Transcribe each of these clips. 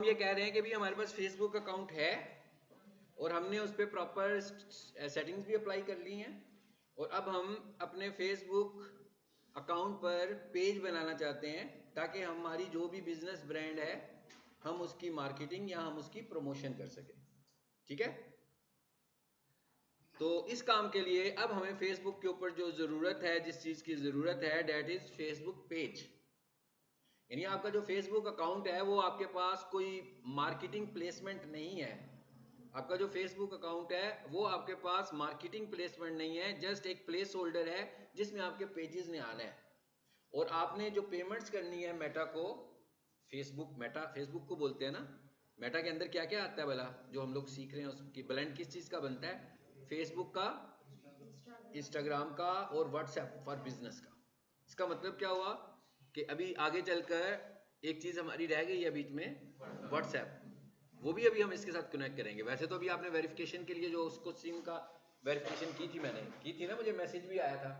हम ये कह रहे हैं कि भी हमारे पास फेसबुक अकाउंट है और हमने उस पर प्रॉपर सेटिंग्स भी अप्लाई कर ली हैं और अब हम अपने फेसबुक अकाउंट पर पेज बनाना चाहते हैं ताकि हमारी जो भी बिजनेस ब्रांड है हम उसकी मार्केटिंग या हम उसकी प्रमोशन कर सकें। ठीक है, तो इस काम के लिए अब हमें फेसबुक के ऊपर जो ज़रूरत है, जिस चीज़ की ज़रूरत है, डेट इज़ फेसबुक पेज। यानी आपका जो फेसबुक अकाउंट है वो आपके पास कोई मार्केटिंग प्लेसमेंट नहीं है। आपका जो फेसबुक अकाउंट है वो आपके पास मार्केटिंग प्लेसमेंट नहीं है, जस्ट एक प्लेस होल्डर है जिसमें आपके पेजेस ने आना है। और आपने जो पेमेंट्स करनी है मेटा को, मेटा फेसबुक को बोलते हैं ना, मेटा के अंदर क्या क्या आता है भला जो हम लोग सीख रहे हैं, उसकी ब्लेंड किस चीज़ का बनता है? फेसबुक का, इंस्टाग्राम का और व्हाट्सएप फॉर बिजनेस का। इसका मतलब क्या हुआ कि अभी आगे चलकर एक चीज़ हमारी रह गई है बीच में, व्हाट्सएप। वो भी अभी हम इसके साथ कनेक्ट करेंगे। वैसे तो अभी आपने वेरिफिकेशन के लिए जो उसको सिम का वेरिफिकेशन की थी, मैंने की थी ना, मुझे मैसेज भी आया था,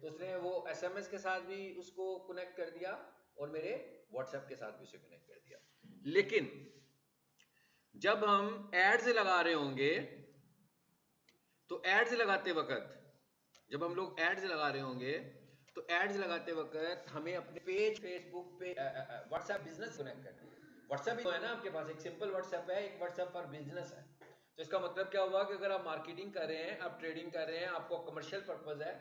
तो उसने वो एसएमएस के साथ भी उसको कनेक्ट कर दिया और मेरे व्हाट्सएप के साथ भी उसे कनेक्ट कर दिया। लेकिन जब हम एड्स लगा रहे होंगे तो एड्स लगाते वक्त, जब हम लोग एड्स लगा रहे होंगे तो एड्स लगाते वक्त हमें अपने पेज फेसबुक पे व्हाट्सएप बिजनेस कनेक्ट करना है। व्हाट्सएप ही तो है ना आपके पास, एक सिंपल व्हाट्सएप है, एक व्हाट्सएप फॉर बिजनेस है। तो इसका मतलब क्या हुआ कि अगर आप मार्केटिंग कर रहे हैं, आप ट्रेडिंग कर रहे हैं, आपको कमर्शियल पर्पज है,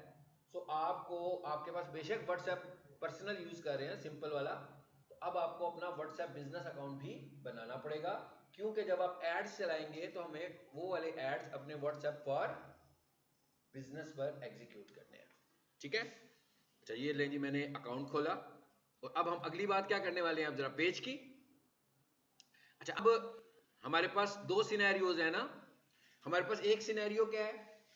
तो आपको, आपके पास बेशक व्हाट्सएप पर्सनल यूज कर रहे हैं सिंपल वाला, तो अब आपको अपना व्हाट्सएप बिजनेस अकाउंट भी बनाना पड़ेगा, क्योंकि जब आप एड्स चलाएंगे तो हमें वो वाले एड्स अपने व्हाट्सएप फॉर बिजनेस पर एग्जीक्यूट करने हैं। ठीक है, चलिए लें जी, मैंने अकाउंट खोला और अब हम अगली बात क्या करने वाले हैं, अब जरा पेज की। अच्छा, अब हमारे पास दो सिनेरियोज है ना। हमारे पास एक सिनेरियो क्या है,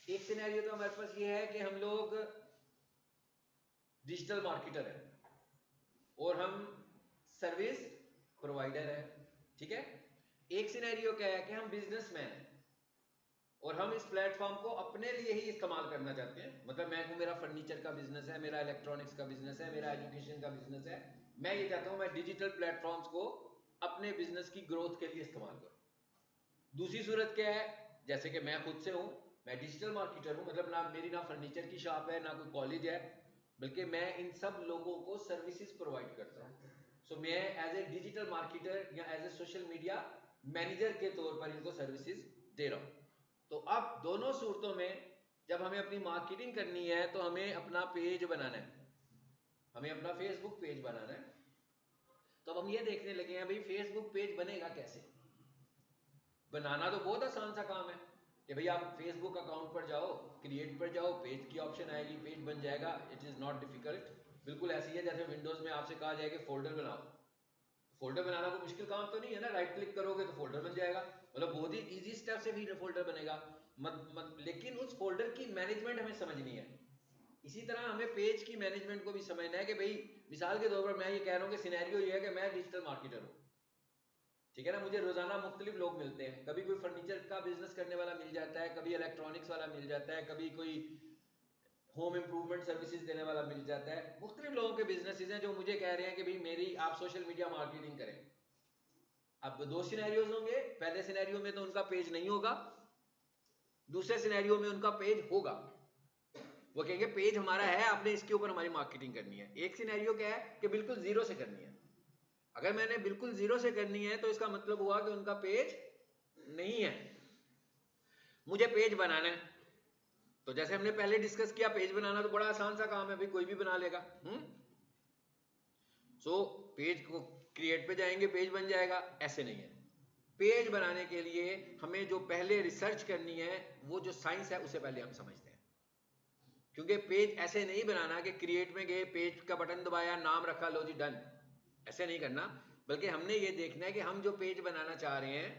एक सिनेरियो तो हमारे पास ये है कि हम लोग डिजिटल मार्केटर है और हम सर्विस प्रोवाइडर है। ठीक है, एक सिनेरियो क्या है कि हम बिजनेसमैन हैं और हम इस प्लेटफॉर्म को अपने लिए ही इस्तेमाल करना चाहते हैं। मतलब मैं हूं, मेरा फर्नीचर का बिजनेस है, मेरा इलेक्ट्रॉनिक्स का बिजनेस है, मेरा एजुकेशन का बिजनेस है, मैं ये चाहता हूं मैं डिजिटल प्लेटफॉर्म्स को अपने बिजनेस की ग्रोथ के लिए इस्तेमाल करूं। दूसरी सूरत क्या है, जैसे कि मैं खुद से हूं, मैं डिजिटल मार्केटर हूं, मतलब ना मेरी ना फर्नीचर की शॉप है, ना कोई कॉलेज है, बल्कि मैं इन सब लोगों को सर्विसेज प्रोवाइड करता हूं। सो मैं एज ए डिजिटल मार्केटर या as a social media manager के तौर पर इनको सर्विसेज दे रहा हूं। तो अब दोनों सूरतों में जब हमें अपनी मार्केटिंग करनी है तो हमें अपना पेज बनाना है, हमें अपना फेसबुक पेज बनाना है। तो अब हम ये देखने लगे हैं भाई फेसबुक पेज बनेगा कैसे। बनाना तो बहुत आसान सा काम है कि भाई आप फेसबुक अकाउंट पर जाओ, क्रिएट पर जाओ, पेज की ऑप्शन आएगी, पेज बन जाएगा। इट इज़ नॉट डिफिकल्ट, बिल्कुल ऐसी है जैसे विंडोज़ में आपसे कहा जाए कि फोल्डर बनाओ। फोल्डर बनाना कोई मुश्किल काम तो नहीं है ना, राइट क्लिक करोगे तो फोल्डर बन जाएगा, मतलब बहुत ही इजी स्टेप से भी फोल्डर बनेगा। लेकिन उस फोल्डर की मैनेजमेंट हमें समझनी है। इसी तरह हमें पेज की मैनेजमेंट को भी समझना है कि भाई मिसाल के तौर पर मैं ये कह रहा हूँ कि सिनेरियो ये है कि मैं डिजिटल मार्केटर हूँ, ठीक है ना, मुझे रोजाना मुख्तलिफ लोग मिलते हैं, कभी कोई फर्नीचर का बिजनेस करने वाला मिल जाता है, कभी इलेक्ट्रॉनिक्स वाला मिल जाता है, कभी कोई होम इंप्रूवमेंट सर्विसेज देने वाला मिल जाता है। मुख्तलिफ लोगों के बिजनेसेस हैं जो मुझे कह रहे हैं कि भाई मेरी आप सोशल मीडिया मार्केटिंग करें। अब दो सिनेरियोज होंगे, पहले सिनेरियो में तो उनका पेज नहीं होगा, दूसरे सिनेरियो में उनका पेज होगा। वो कहेंगे पेज हमारा है, आपने इसके ऊपर हमारी मार्केटिंग करनी है। एक सिनेरियो क्या है कि बिल्कुल जीरो से करनी है। अगर मैंने बिल्कुल जीरो से करनी है तो इसका मतलब हुआ कि उनका पेज नहीं है, मुझे पेज बनाना है। तो जैसे हमने पहले डिस्कस किया, पेज बनाना तो बड़ा आसान सा काम है भाई, कोई भी बना लेगा। सो पेज को क्रिएट पे जाएंगे, पेज बन जाएगा, ऐसे नहीं है। पेज बनाने के लिए हमें जो पहले रिसर्च करनी है, वो जो साइंस है उसे पहले हम समझते हैं। क्योंकि पेज ऐसे नहीं बनाना कि क्रिएट में गए, पेज का बटन दबाया, नाम रखा, लो जी डन, ऐसे नहीं करना। बल्कि हमने ये देखना है कि हम जो पेज बनाना चाह रहे हैं,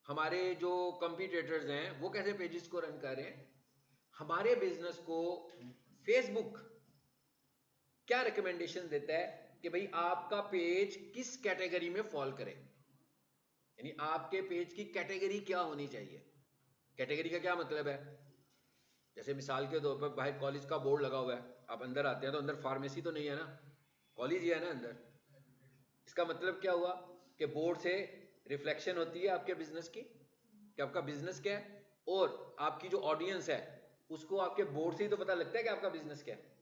हमारे जो कंपटीटर्स हैं वो कैसे पेजेस को रन कर रहे हैं, हमारे बिजनेस को फेसबुक क्या रिकमेंडेशन देता है कि भाई आपका पेज किस कैटेगरी में फॉल करे, यानी आपके पेज की कैटेगरी क्या होनी चाहिए। कैटेगरी का क्या मतलब है, जैसे मिसाल के तौर पर बाहर कॉलेज का बोर्ड लगा हुआ है, आप अंदर आते हैं तो अंदर फार्मेसी तो नहीं है ना, कॉलेज ही है ना अंदर। इसका मतलब क्या हुआ कि बोर्ड से रिफ्लेक्शन होती है आपके बिजनेस की कि आपका बिजनेस क्या है, और आपकी जो ऑडियंस है उसको आपके बोर्ड से ही तो पता लगता है कि आपका बिजनेस क्या है।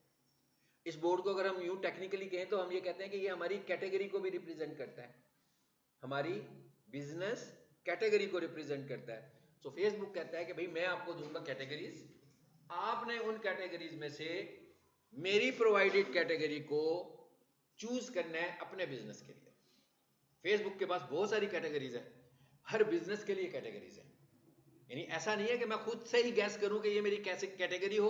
इस बोर्ड को अगर हम यूं टेक्निकली कहें तो हम ये कहते हैं कि ये हमारी कैटेगरी को भी रिप्रेजेंट करता है, हमारी बिजनेस कैटेगरी को रिप्रेजेंट करता है। सो फेसबुक कहता है कि भाई मैं आपको दूंगा कैटेगरीज, आपने उन कैटेगरीज में से मेरी प्रोवाइडेड कैटेगरी को चूज करना है अपने बिजनेस के लिए। फेसबुक के पास बहुत सारी कैटेगरीज है, हर बिजनेस के लिए कैटेगरीज है। यानी ऐसा नहीं है कि मैं खुद से ही गैस करूं कि ये मेरी कैसे कैटेगरी हो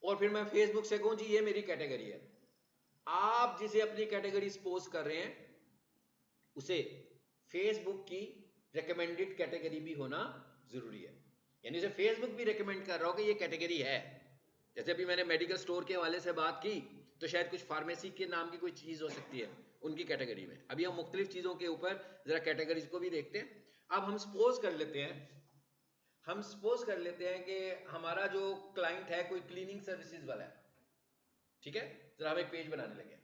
और फिर मैं फेसबुक से कहूं जी ये मेरी कैटेगरी है। आप जिसे अपनी कैटेगरी सपोज कर रहे हैं उसे फेसबुक की रिकमेंडेड कैटेगरी भी होना जरूरी है। यानी उसे फेसबुक भी रिकमेंड कर रहा हो कि ये कैटेगरी है। जैसे अभी मैंने मेडिकल स्टोर के हवाले से बात की तो शायद कुछ फार्मेसी के नाम की कोई चीज हो सकती है उनकी कैटेगरी में। अभी हम मुख्तलिफ चीजों के ऊपर जरा कैटेगरीज को भी देखते हैं। अब हम सपोज कर लेते हैं कि हमारा जो क्लाइंट है कोई क्लीनिंग सर्विसेज वाला है, ठीक है। जरा हम एक पेज बनाने लगे।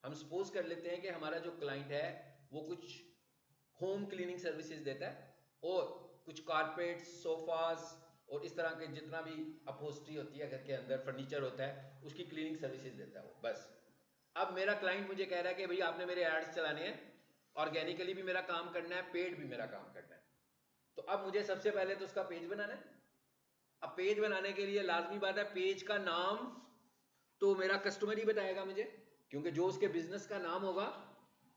हम सपोज कर लेते हैं कि हमारा जो क्लाइंट है वो कुछ होम क्लीनिंग सर्विसेज देता है और कुछ कारपेट, सोफाज और इस तरह के जितना भी अपहोस्ट्री होती है घर के अंदर, फर्नीचर होता है, उसकी क्लीनिंग सर्विसेज देता है वो, बस। अब मेरा क्लाइंट मुझे कह रहा है कि भाई आपने मेरे एड्स चलाने हैं, ऑर्गेनिकली भी मेरा काम करना है, पेड भी मेरा काम करना है। तो अब मुझे सबसे पहले तो उसका पेज बनाना है। अब पेज बनाने के लिए लाजमी बात है पेज का नाम तो मेरा कस्टमर ही बताएगा मुझे, क्योंकि जो उसके बिजनेस का नाम होगा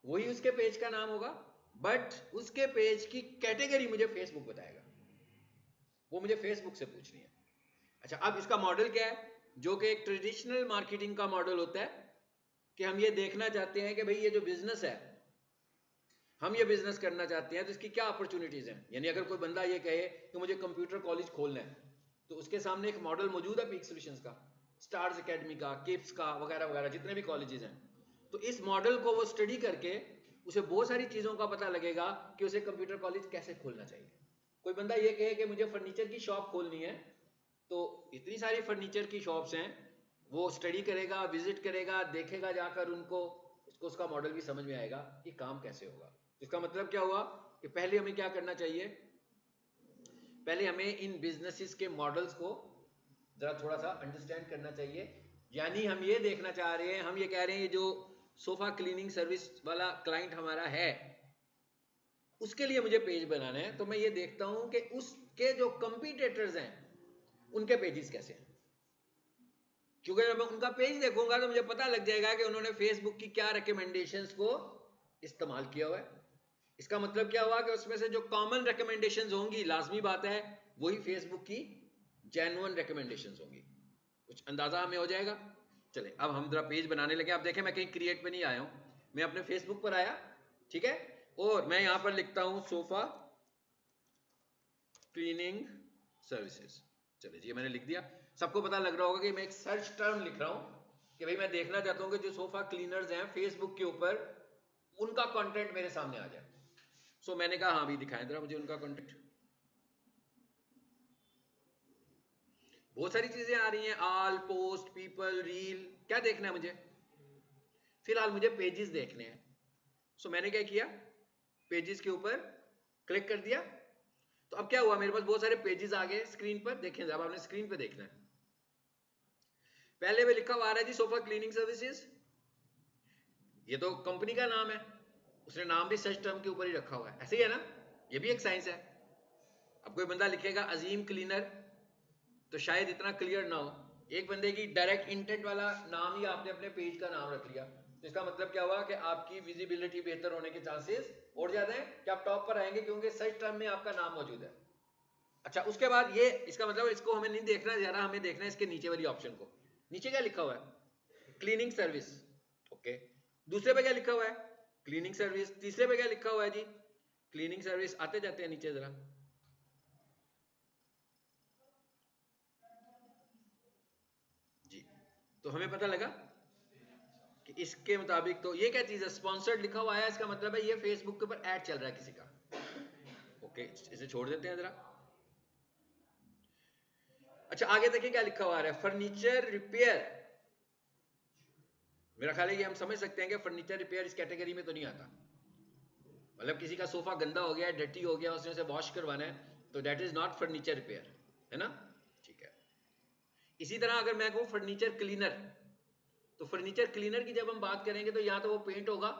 वही उसके पेज का नाम होगा। बट उसके पेज की कैटेगरी मुझे फेसबुक बताएगा, वो मुझे फेसबुक से पूछनी है। अच्छा, अब इसका मॉडल क्या है, जो कि एक ट्रेडिशनल मार्केटिंग का मॉडल होता है कि हम ये देखना चाहते हैं कि भाई ये जो बिजनेस है, हम ये बिजनेस करना चाहते हैं तो इसकी क्या अपॉर्चुनिटीज हैं। यानी अगर कोई बंदा ये कहे कि मुझे कंप्यूटर कॉलेज खोलना है तो उसके सामने एक मॉडल मौजूद है पीक सॉल्यूशंस का, स्टार्स एकेडमी का, किप्स का, वगैरह वगैरह जितने भी कॉलेजेस हैं। तो इस मॉडल को वो स्टडी करके उसे बहुत सारी चीजों का पता लगेगा कि उसे कंप्यूटर कॉलेज कैसे खोलना चाहिए। कोई बंदा ये कहे कि मुझे फर्नीचर की शॉप खोलनी है, तो इतनी सारी फर्नीचर की शॉप्स हैं, वो स्टडी करेगा, विजिट करेगा, देखेगा जाकर उनको, उसको उसका मॉडल भी समझ में आएगा कि काम कैसे होगा। इसका मतलब क्या हुआ कि पहले हमें क्या करना चाहिए, पहले हमें इन बिजनेसेस के मॉडल्स को जरा थोड़ा सा अंडरस्टैंड करना चाहिए। यानी हम ये देखना चाह रहे हैं, हम ये कह रहे हैं ये जो सोफा क्लीनिंग सर्विस वाला क्लाइंट हमारा है उसके लिए मुझे पेज बनाना है, तो मैं ये देखता हूं कि उसके जो कंपीटिटर्स हैं उनके पेजेस कैसे हैं। क्योंकि जब मैं उनका पेज देखूंगा तो मुझे पता लग जाएगा कि उन्होंने फेसबुक की क्या रिकमेंडेशंस को इस्तेमाल किया हुआ है। इसका मतलब क्या हुआ कि उसमें से जो कॉमन रिकमेंडेशंस होंगी, लाजमी बात है वही फेसबुक की जेन्युइन रिकमेंडेशंस होंगी। कुछ अंदाजा हमें हो जाएगा। चले अब हम जरा पेज बनाने लगे। आप देखें मैं कहीं क्रिएट पे नहीं आया हूं, मैं अपने फेसबुक पर आया, ठीक है। और मैं यहां पर लिखता हूं सोफा क्लीनिंग सर्विसेज। चलिए जी, मैंने लिख दिया। सबको पता लग रहा होगा कि मैं एक सर्च टर्म लिख रहा हूं कि भाई मैं देखना चाहता हूं कि जो सोफा क्लीनर्स हैं फेसबुक के ऊपर उनका कंटेंट मेरे सामने आ जाए। सो मैंने कहा हाँ भी दिखाएं जरा मुझे उनका कंटेंट। बहुत सारी चीजें आ रही हैं, ऑल, पोस्ट, पीपल, रील, क्या देखना है मुझे, फिलहाल मुझे पेजेस देखने हैं। सो मैंने क्या किया, पेजेस के ऊपर क्लिक कर दिया। तो अब क्या हुआ, मेरे पास बहुत सारे पेजेस आ गए स्क्रीन पर। देखें जब आपने स्क्रीन पर देखना है, पहले में लिखा हुआ आ रहा है जी सोफा क्लीनिंग सर्विसेज। ये तो कंपनी का नाम है, उसने नाम भी सर्च टर्म के ऊपर ही रखा हुआ है, ऐसे ही है ना, ये भी एक साइंस है। अब कोई बंदा लिखेगा अजीम क्लीनर तो शायद इतना क्लियर ना हो। एक बंदे की डायरेक्ट इंटेंट वाला नाम ही आपने अपने पेज का नाम रख लिया, तो इसका मतलब क्या हुआ कि आपकी विजिबिलिटी बेहतर होने के चांसेस और ज्यादा हैं कि आप टॉप पर आएंगे क्योंकि सर्च टर्म में आपका नाम मौजूद है। अच्छा, उसके बाद ये, इसका मतलब इसको हमें नहीं देखना ज्यादा, हमें देखना है इसके नीचे वाली ऑप्शन को। नीचे क्या लिखा हुआ है, क्लीनिंग सर्विस। ओके, दूसरे पे क्या लिखा हुआ है, क्लीनिंग सर्विस। तीसरे पे क्या लिखा हुआ है जी, क्लीनिंग सर्विस। आते जाते हैं नीचे जरा। जी, तो हमें पता लगा कि इसके मुताबिक तो ये क्या चीज है, स्पॉन्सर्ड लिखा हुआ है, इसका मतलब है ये फेसबुक के ऊपर ऐड चल रहा है किसी का। ओके, इसे छोड़ देते हैं जरा। अच्छा, आगे देखिए क्या लिखा हुआ है, फर्नीचर रिपेयर। मेरा ख्याल है ये हम समझ सकते हैं कि फर्नीचर रिपेयर इस कैटेगरी में तो नहीं आता। मतलब किसी का सोफा गंदा हो गया, डर्टी हो गया, उसने उसे वॉश करवाना है, तो that is not furniture repair, है ना? ठीक है। इसी तरह अगर मैं कहूँ फर्नीचर क्लीनर, तो फर्नीचर क्लीनर की जब हम बात करेंगे तो यहाँ तो वो पेंट होगा,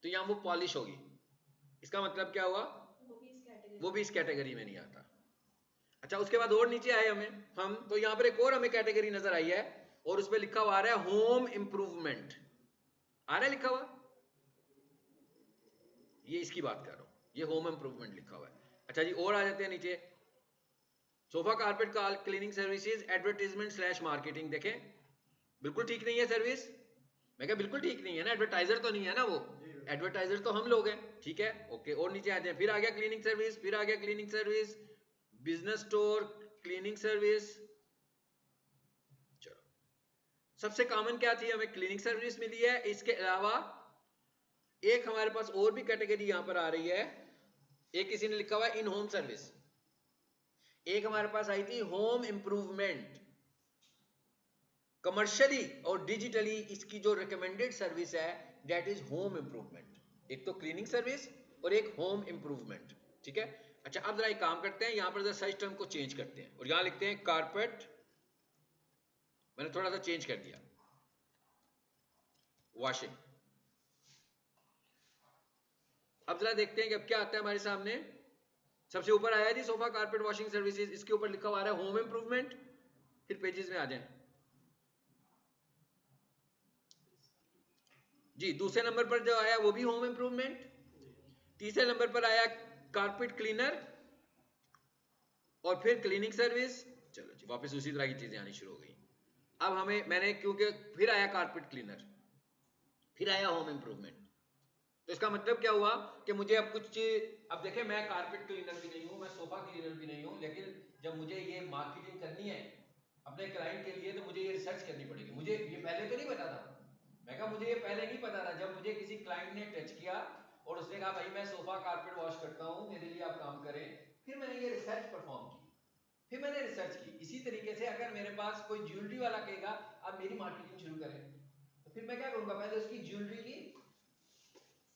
तो यहाँ वो पॉलिश होगी। इसका मतलब क्या हुआ? वो भी इस कैटेगरी में नहीं आता। अच्छा, उसके बाद और नीचे आए हम तो यहाँ पर एक और हमें कैटेगरी नजर आई है, और उस पर लिखा हुआ आ रहा है होम इंप्रूवमेंट। आ रहा है लिखा हुआ, ये इसकी बात कर रहा हूं, ये होम इंप्रूवमेंट लिखा हुआ है। अच्छा जी, और आ जाते हैं नीचे, sofa carpet cleaning services advertisement slash marketing. देखें, बिल्कुल ठीक नहीं है सर्विस। मैं कहा बिल्कुल ठीक नहीं है ना, एडवर्टाइजर तो नहीं है ना वो, एडवर्टाइजर तो हम लोग हैं, ठीक है, ओके। और नीचे आ जाए, फिर आ गया क्लीनिंग सर्विस, फिर आ गया cleaning service, business store cleaning service. चलो, सबसे कॉमन क्या थी? हमें क्लीनिंग सर्विस मिली है। इसके अलावा एक हमारे पास और भी कैटेगरी यहां पर आ रही है, एक किसी ने लिखा हुआ इन होम सर्विस, एक हमारे पास आई थी होम इंप्रूवमेंट। कमर्शियली और डिजिटली इसकी जो रिकमेंडेड सर्विस है दैट इज होम इंप्रूवमेंट। एक तो क्लीनिंग सर्विस और एक होम इंप्रूवमेंट, ठीक है। अच्छा, अब जरा एक काम करते हैं, यहां पर जरा सर्च टर्म को चेंज करते हैं और यहां लिखते हैं कारपेट, मैंने थोड़ा सा चेंज कर दिया, वॉशिंग। अब जरा देखते हैं कि अब क्या आता है हमारे सामने। सबसे ऊपर आया जी सोफा कारपेट वॉशिंग सर्विसेज, इसके ऊपर लिखा हुआ आ रहा है होम इंप्रूवमेंट। फिर पेजेस में आ जाए जी, दूसरे नंबर पर जो आया वो भी होम इंप्रूवमेंट, तीसरे नंबर पर आया कारपेट क्लीनर, और फिर क्लीनिंग सर्विस। चलो जी, वापस उसी तरह की चीजें आनी शुरू हो गई। अब मैंने क्योंकि फिर आया कारपेट क्लीनर, फिर आया होम इंप्रूवमेंट, तो इसका मतलब क्या हुआ कि मुझे अब कुछ, अब देखें मैं कारपेट क्लीनर भी नहीं हूं, मैं सोफा क्लीनर भी नहीं हूं, लेकिन जब मुझे ये मार्केटिंग करनी है अपने क्लाइंट के लिए, तो मुझे ये रिसर्च करनी पड़ेगी। मुझे ये पहले तो नहीं पता था, मैं कहा मुझे ये पहले नहीं पता था। जब मुझे किसी क्लाइंट ने टच किया और उसने कहा भाई मैं सोफा कारपेट वॉश करता हूं, मेरे लिए आप काम करें, फिर मैंने ये रिसर्च परफॉर्म की, फिर मैंने रिसर्च की। इसी तरीके से अगर मेरे पास कोई ज्वेलरी वाला कहेगा आप मेरी मार्केटिंग शुरू करें, तो फिर मैं क्या करूंगा, पहले उसकी ज्वेलरी की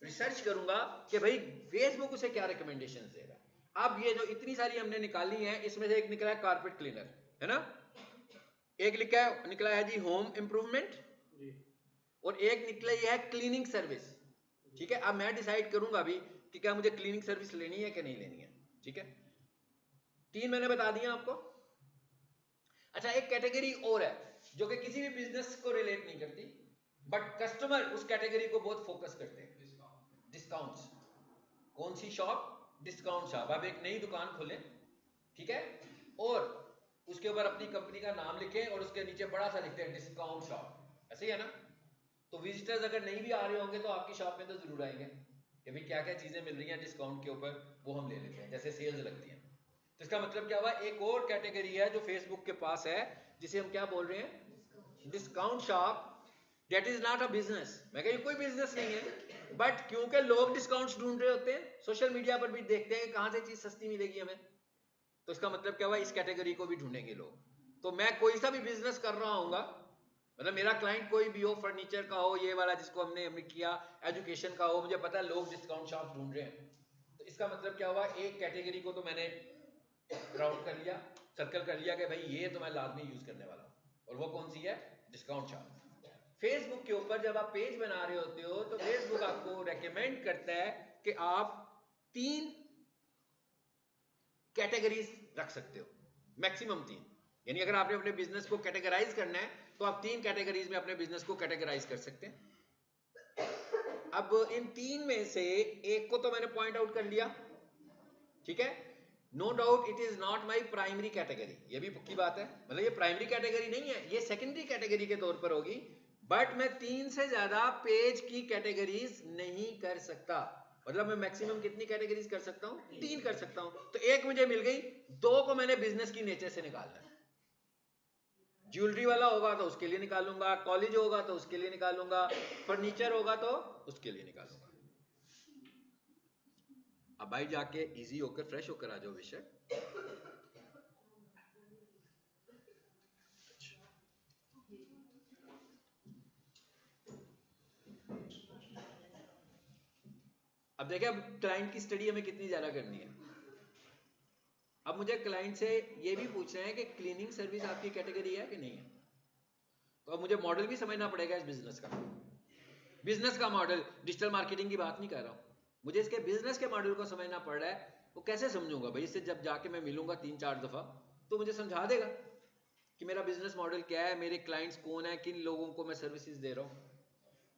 रिसर्च करूंगा कि भाई फेसबुक उसे क्या रिकमेंडेशन देगा। अब ये जो इतनी सारी हमने निकाली है, इसमें से एक निकला है कारपेट क्लीनर, है ना, एक निकला है जी होम इंप्रूवमेंट, और एक निकला है क्लीनिंग सर्विस, ठीक है। अब मैं डिसाइड करूंगा अभी कि क्या मुझे क्लीनिंग सर्विस लेनी है कि नहीं लेनी है, ठीक है। तीन मैंने बता दिया आपको। अच्छा, एक कैटेगरी और है जो कि किसी भी बिजनेस को रिलेट नहीं करती, बट कस्टमर उस कैटेगरी को बहुत फोकस करते हैं, डिस्काउंट्स। कौन सी शॉप? Discount shop. आप एक नई दुकान खोलें, ठीक है, और उसके ऊपर अपनी कंपनी का नाम लिखें और उसके नीचे बड़ा सा लिखते हैं डिस्काउंट शॉप, ऐसे ही है ना। तो विजिटर्स अगर नहीं भी आ रहे होंगे तो आपकी शॉप में तो जरूर आएंगे कि भाई क्या क्या चीजें मिल रही हैं डिस्काउंट के ऊपर, वो हम ले लेते हैं, जैसे सेल्स लगती हैं। तो इसका मतलब क्या हुआ, एक और कैटेगरी है जो फेसबुक के पास है, जिसे हम क्या बोल रहे हैं, discount shop. That is not a business. मैं कह कोई बिजनेस नहीं है, बट क्योंकि लोग डिस्काउंट्स ढूंढ रहे होते हैं, सोशल मीडिया पर भी देखते हैं कि कहां से चीज सस्ती मिलेगी हमें, तो इसका मतलब क्या हुआ, इस कैटेगरी को भी ढूंढेंगे लोग। तो मैं कोई सा भी बिजनेस कर रहा हूँ, मतलब मेरा क्लाइंट कोई भी हो, फर्नीचर का हो, ये वाला जिसको हमने किया, एजुकेशन का हो, मुझे पता है लोग डिस्काउंट शॉप ढूंढ रहे हैं, तो इसका मतलब क्या हुआ, एक कैटेगरी को तो मैंने राउंड कर लिया, सर्कल कर लिया कि भाई ये तो मैं लाजमी यूज करने वाला हूं, और वो कौन सी है, डिस्काउंट शॉप। फेसबुक के ऊपर जब आप पेज बना रहे होते हो तो फेसबुक आपको रेकमेंड करता है कि आप 3 कैटेगरीज रख सकते हो, मैक्सिमम 3। यानी अगर आपने अपने बिजनेस को कैटेगराइज करना है तो आप 3 कैटेगरीज में अपने बिजनेस को कैटेगराइज कर सकते हैं। अब इन 3 में से एक को तो मैंने पॉइंट आउट कर लिया, ठीक है। No doubt it is not my primary category, ये भी पक्की बात है, मतलब ये प्राइमरी कैटेगरी नहीं है, ये सेकेंडरी कैटेगरी के तौर पर होगी। बट मैं 3 से ज्यादा पेज की कैटेगरीज नहीं कर सकता, मतलब मैं मैक्सिमम कितनी कैटेगरीज कर सकता हूं, 3 कर सकता हूं। तो एक मुझे मिल गई, 2 को मैंने बिजनेस की नेचर से निकालना है। ज्वेलरी वाला होगा तो उसके लिए निकालूंगा, कॉलेज होगा तो उसके लिए निकालूंगा, फर्नीचर होगा तो उसके लिए निकालूंगा। अब भाई जाके इजी होकर फ्रेश होकर आ जाओ विषय। अब देखें, अब क्लाइंट की स्टडी हमें कितनी ज्यादा करनी है। अब मुझे क्लाइंट से ये भी पूछना है कि क्लीनिंग सर्विस आपकी कैटेगरी है कि नहीं है। तो अब मुझे मॉडल भी समझना पड़ेगा इस बिजनेस का मॉडल। डिजिटल मार्केटिंग की बात नहीं कर रहा हूं, मुझे इसके बिजनेस के मॉडल को समझना पड़ रहा है। वो कैसे समझूंगा भाई? इससे जब जाके मैं मिलूंगा 3-4 दफा तो मुझे समझा देगा कि मेरा बिजनेस मॉडल क्या है, मेरे क्लाइंट्स कौन है, किन लोगों को मैं सर्विसेज दे रहा हूं।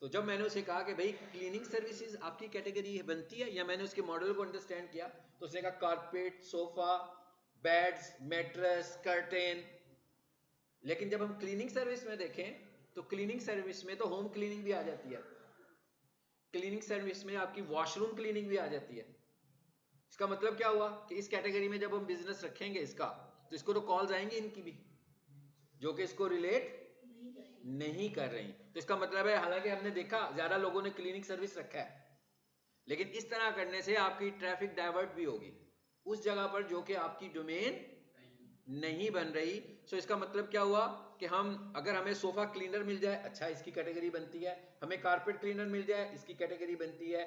तो जब मैंने उसे कहा कि भाई क्लीनिंग सर्विसेज आपकी कैटेगरी बनती है, या मैंने उसके मॉडल को अंडरस्टैंड किया, तो उसने कहा carpet, sofa, beds, mattress, curtain. लेकिन जब हम क्लीनिंग सर्विस में देखें तो क्लीनिंग सर्विस में तो होम क्लीनिंग भी आ जाती है, क्लीनिंग सर्विस में आपकी वॉशरूम क्लीनिंग भी आ जाती है। इसका मतलब क्या हुआ कि इस कैटेगरी में जब हम बिजनेस रखेंगे इसका, तो इसको तो कॉल्स आएंगी इनकी भी, जो कि इसको रिलेट नहीं कर रही। तो इसका मतलब है, हालांकि हमने देखा ज्यादा लोगों ने क्लीनिंग सर्विस रखा है, लेकिन इस तरह करने से आपकी ट्रैफिक डाइवर्ट भी होगी उस जगह पर जो कि आपकी डोमेन नहीं बन रही। सो इसका मतलब क्या हुआ कि अगर हमें सोफा क्लीनर मिल जाए, अच्छा इसकी कैटेगरी बनती है। हमें कारपेट क्लीनर मिल जाए, इसकी कैटेगरी बनती है।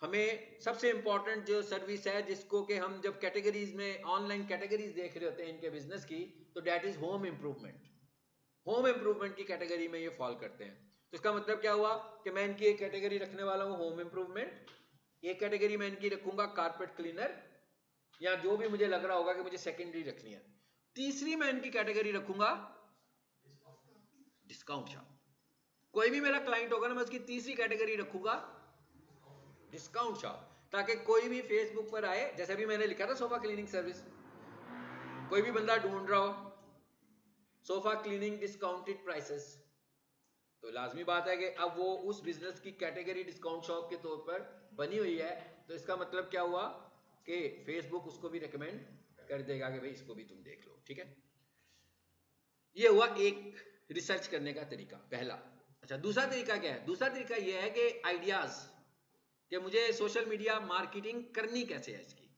हमें सबसे इंपॉर्टेंट जो सर्विस है जिसको कि हम जब कैटेगरीज में ऑनलाइन कैटेगरीज देख रहे होते हैं इनके बिजनेस की, तो that is home improvement. Home improvement की कैटेगरी में ये फॉल करते हैं। तो इसका मतलब क्या हुआ कि मैं इनकी एक कैटेगरी रखने वाला हूं होम इंप्रूवमेंट, एक कैटेगरी मैं इनकी रखूंगा कारपेट क्लीनर, या जो भी मुझे लग रहा होगा कि मुझे सेकेंडरी रखनी है। तीसरी मैं इनकी कैटेगरी रखूंगा डिस्काउंट शॉप। कोई भी मेरा क्लाइंट होगा ना, मैं उसकी तीसरी कैटेगरी रखूंगा डिस्काउंट शॉप, ताकि कोई भी फेसबुक पर आए, जैसे भी मैंने लिखा था सोफा क्लीनिंग सर्विस, कोई भी बंदा ढूंढ रहा हो सोफा क्लीनिंग डिस्काउंटेड प्राइसेस, तो लाजमी बात है कि अब वो उस बिजनेस की कैटेगरी डिस्काउंट शॉप के तौर पर बनी हुई है। तो इसका मतलब क्या हुआ कि फेसबुक उसको भी रिकमेंड कर देगा कि भाई इसको भी तुम देख लो, ठीक है। ये हुआ एक रिसर्च करने का तरीका, पहला। अच्छा, दूसरा तरीका क्या है? दूसरा तरीका यह है कि आइडियाज, कि मुझे सोशल मीडिया मार्केटिंग करनी कैसे है इसकी,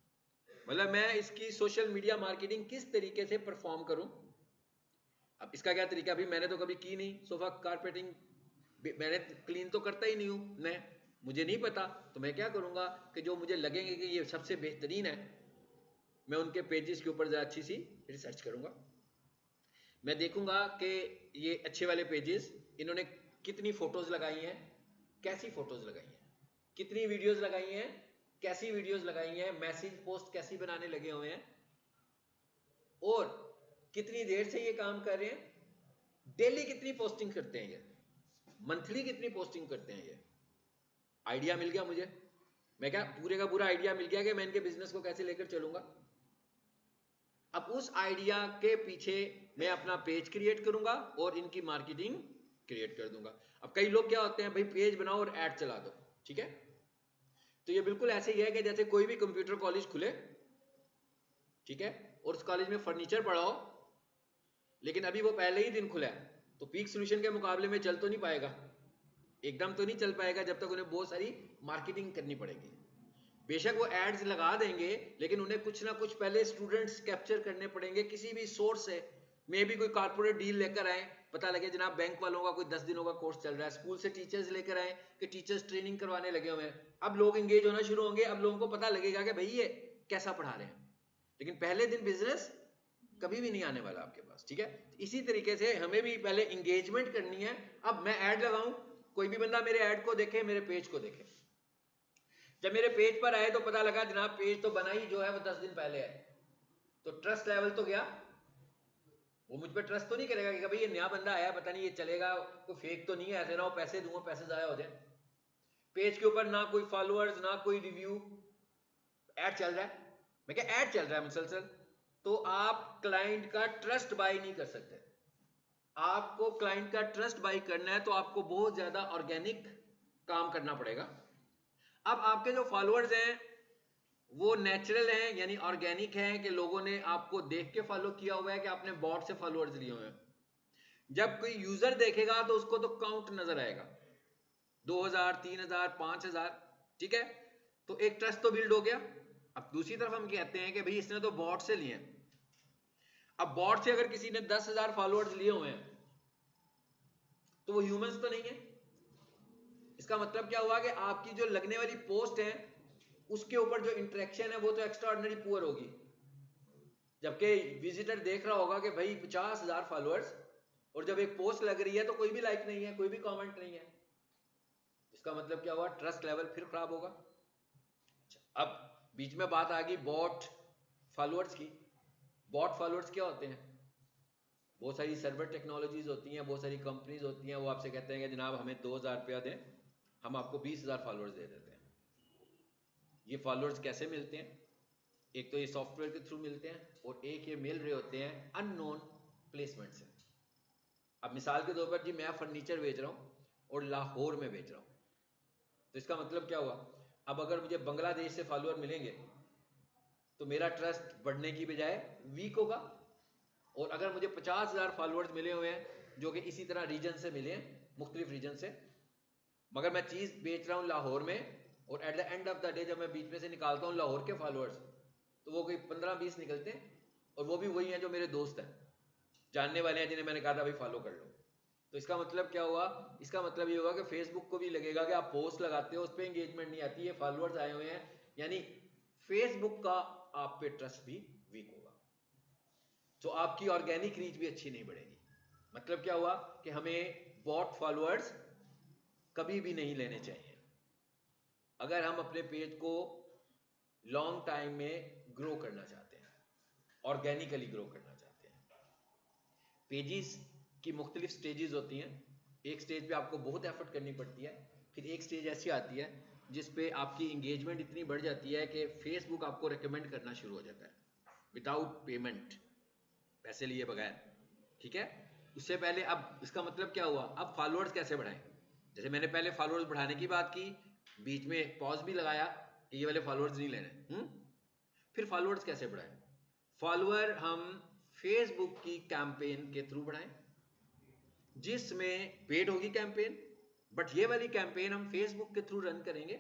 मतलब मैं इसकी सोशल मीडिया मार्केटिंग किस तरीके से परफॉर्म करूं। अब इसका क्या तरीका? भी मैंने तो कभी की नहीं सोफा कारपेटिंग, मैंने क्लीन तो करता ही नहीं हूं मैं, मुझे नहीं पता। तो मैं क्या करूंगा कि जो मुझे लगेंगे कि ये सबसे बेहतरीन है, मैं उनके पेजेस के ऊपर जरा अच्छी सी रिसर्च करूंगा। मैं देखूंगा कि ये अच्छे वाले पेजेस, इन्होंने कितनी फोटोज लगाई हैं, कैसी फोटोज लगाई हैं, कितनी वीडियोस लगाई हैं, कैसी वीडियोस लगाई हैं, मैसेज पोस्ट कैसी बनाने लगे हुए हैं, और कितनी देर से ये काम कर रहे हैं, डेली कितनी पोस्टिंग करते हैं ये, मंथली कितनी पोस्टिंग करते हैं ये। आइडिया मिल गया मुझे, मैं क्या पूरे का पूरा आइडिया मिल गया कि मैं इनके बिजनेस को कैसे लेकर चलूंगा। अब उस आइडिया के पीछे मैं अपना पेज क्रिएट करूंगा और इनकी मार्केटिंग क्रिएट कर दूंगा। अब कई लोग क्या होते हैं, भाई पेज बनाओ और ऐड चला दो, ठीक है। तो ये बिल्कुल ऐसे ही है कि जैसे कोई भी कंप्यूटर कॉलेज खुले, ठीक है, और उस कॉलेज में फर्नीचर पढ़ाओ, लेकिन अभी वो पहले ही दिन खुला है, तो पीक सोल्यूशन के मुकाबले में चल तो नहीं पाएगा, एकदम तो नहीं चल पाएगा, जब तक उन्हें बहुत सारी मार्केटिंग करनी पड़ेगी। बेशक वो एड्स लगा देंगे, लेकिन उन्हें कुछ ना कुछ पहले स्टूडेंट्स कैप्चर करने पड़ेंगे किसी भी सोर्स से। मे भी कोई कारपोरेट डील लेकर आए, पता लगे जनाब बैंक वालों का कोई 10 दिनों का कोर्स चल रहा है, स्कूल से टीचर्स लेकर आए कि टीचर्स ट्रेनिंग करवाने लगे हुए हैं। अब लोग एंगेज होना शुरू होंगे, अब लोगों को पता लगेगा कि भाई ये कैसा पढ़ा रहे हैं, लेकिन पहले दिन बिजनेस कभी भी नहीं आने वाला आपके पास, ठीक है। इसी तरीके से हमें भी पहले एंगेजमेंट करनी है। अब मैं ऐड लगाऊं, कोई भी बंदा मेरे ऐड को देखे, मेरे पेज को देखे, जब मेरे पेज पर आए तो पता लगा जनाब पेज तो बना ही जो है वो 10 दिन पहले है, तो ट्रस्ट लेवल तो गया, वो मुझ पर ट्रस्ट तो नहीं करेगा कि भाई ये नया बंदा आया, पता नहीं ये चलेगा, कोई फेक तो नहीं है, ऐसे ना हो पैसे दूंगा पैसे जाया हो जाए। पेज के ऊपर ना कोई फॉलोअर्स ना कोई रिव्यू, ऐड चल रहा है, मैं क्या ऐड चल रहा है मुसलसल, तो आप क्लाइंट का ट्रस्ट बाय नहीं कर सकते। आपको क्लाइंट का ट्रस्ट बाय करना है तो आपको बहुत ज्यादा ऑर्गेनिक काम करना पड़ेगा। अब आपके जो फॉलोअर्स हैं वो नेचुरल हैं, यानी ऑर्गेनिक हैं, कि लोगों ने आपको देख के फॉलो किया हुआ है कि आपने बॉट से फॉलोअर्स लिए हुए हैं। जब कोई यूजर देखेगा तो उसको तो काउंट नजर आएगा, 2000, 3000, 5000, ठीक है, तो एक ट्रस्ट तो बिल्ड हो गया। अब दूसरी तरफ हम कहते हैं कि भाई इसने तो बॉट से लिए हैं। अब बॉट से अगर किसी ने 10,000 फॉलोअर्स लिए हुए हैं तो वो ह्यूमंस तो नहीं है। इसका मतलब क्या हुआ कि आपकी जो लगने वाली पोस्ट है उसके ऊपर जो इंटरेक्शन है वो तो एक्स्ट्रा ऑर्डिनरी पुअर होगी। जबकि विजिटर देख रहा होगा कि भाई 50,000 फॉलोअर्स, और जब एक पोस्ट लग रही है तो कोई भी लाइक नहीं है, कोई भी कमेंट नहीं है, इसका मतलब क्या हुआ, ट्रस्ट लेवल फिर खराब होगा। अच्छा, अब बीच में बात आ गई बॉट फॉलोअर्स की। बॉट फॉलोअर्स क्या होते हैं? बहुत सारी सर्वर टेक्नोलॉजीज होती हैं, बहुत सारी कंपनीज होती हैं, वो आपसे कहते हैं कि जनाब हमें 2,000 रुपया दें, हम आपको 20,000 फॉलोअर्स दे देते हैं। ये फॉलोअर्स कैसे मिलते हैं? एक तो ये सॉफ्टवेयर के थ्रू मिलते हैं, और एक ये मिल रहे होते हैं अननोन प्लेसमेंट से। अब मिसाल के तौर पर जी मैं फर्नीचर बेच रहा हूँ और लाहौर में बेच रहा हूँ, तो इसका मतलब क्या हुआ, अब अगर मुझे बांग्लादेश से फॉलोअर मिलेंगे तो मेरा ट्रस्ट बढ़ने की बजाय वीक होगा। और अगर मुझे 50,000 फॉलोअर्स मिले हुए हैं जो कि इसी तरह रीजन से मिले हैं, मुख्तलिफ रीजन से, मगर मैं चीज़ बेच रहा हूँ लाहौर में, और at the end of the day जब मैं बीच में से निकालता हूँ लाहौर के फॉलोअर्स, तो वो कोई 15-20 निकलते हैं, और वो भी वही हैं जो मेरे दोस्त हैं, जानने वाले हैं, जिन्हें मैंने कहा था भाई फॉलो कर लो। तो इसका मतलब क्या हुआ? इसका मतलब ये होगा कि फेसबुक को भी लगेगा कि आप पोस्ट लगाते हो, उस पर एंगेजमेंट नहीं आती है, फॉलोअर्स आए हुए हैं, यानी फेसबुक का आप पे ट्रस्ट भी वीक होगा, तो आपकी ऑर्गेनिक रीच भी अच्छी नहीं बढ़ेगी। मतलब क्या हुआ कि हमें बॉट फॉलोअर्स कभी भी नहीं लेने चाहिए अगर हम अपने पेज को लॉन्ग टाइम में ग्रो करना चाहते हैं, ऑर्गेनिकली ग्रो करना चाहते हैं। पेजेस की मुख्तलिफ स्टेजेस होती हैं। एक स्टेज पे आपको बहुत एफर्ट करनी पड़ती है, फिर एक स्टेज ऐसी आती है जिस पे आपकी इंगेजमेंट इतनी बढ़ जाती है कि फेसबुक आपको रिकमेंड करना शुरू हो जाता है विदाउट पेमेंट, पैसे लिए बगैर। ठीक है, उससे पहले अब इसका मतलब क्या हुआ, अब फॉलोअर्स कैसे बढ़ाएं? जैसे मैंने पहले फॉलोअर्स बढ़ाने की बात की, बीच में पॉज भी लगाया कि ये वाले फॉलोअर्स नहीं लेने। फिर फॉलोअर्स कैसे बढ़ाएं? फॉलोअर हम फेसबुक की कैंपेन के थ्रू बढ़ाएं, जिसमें पेड होगी कैंपेन, बट ये वाली कैंपेन हम फेसबुक के थ्रू रन करेंगे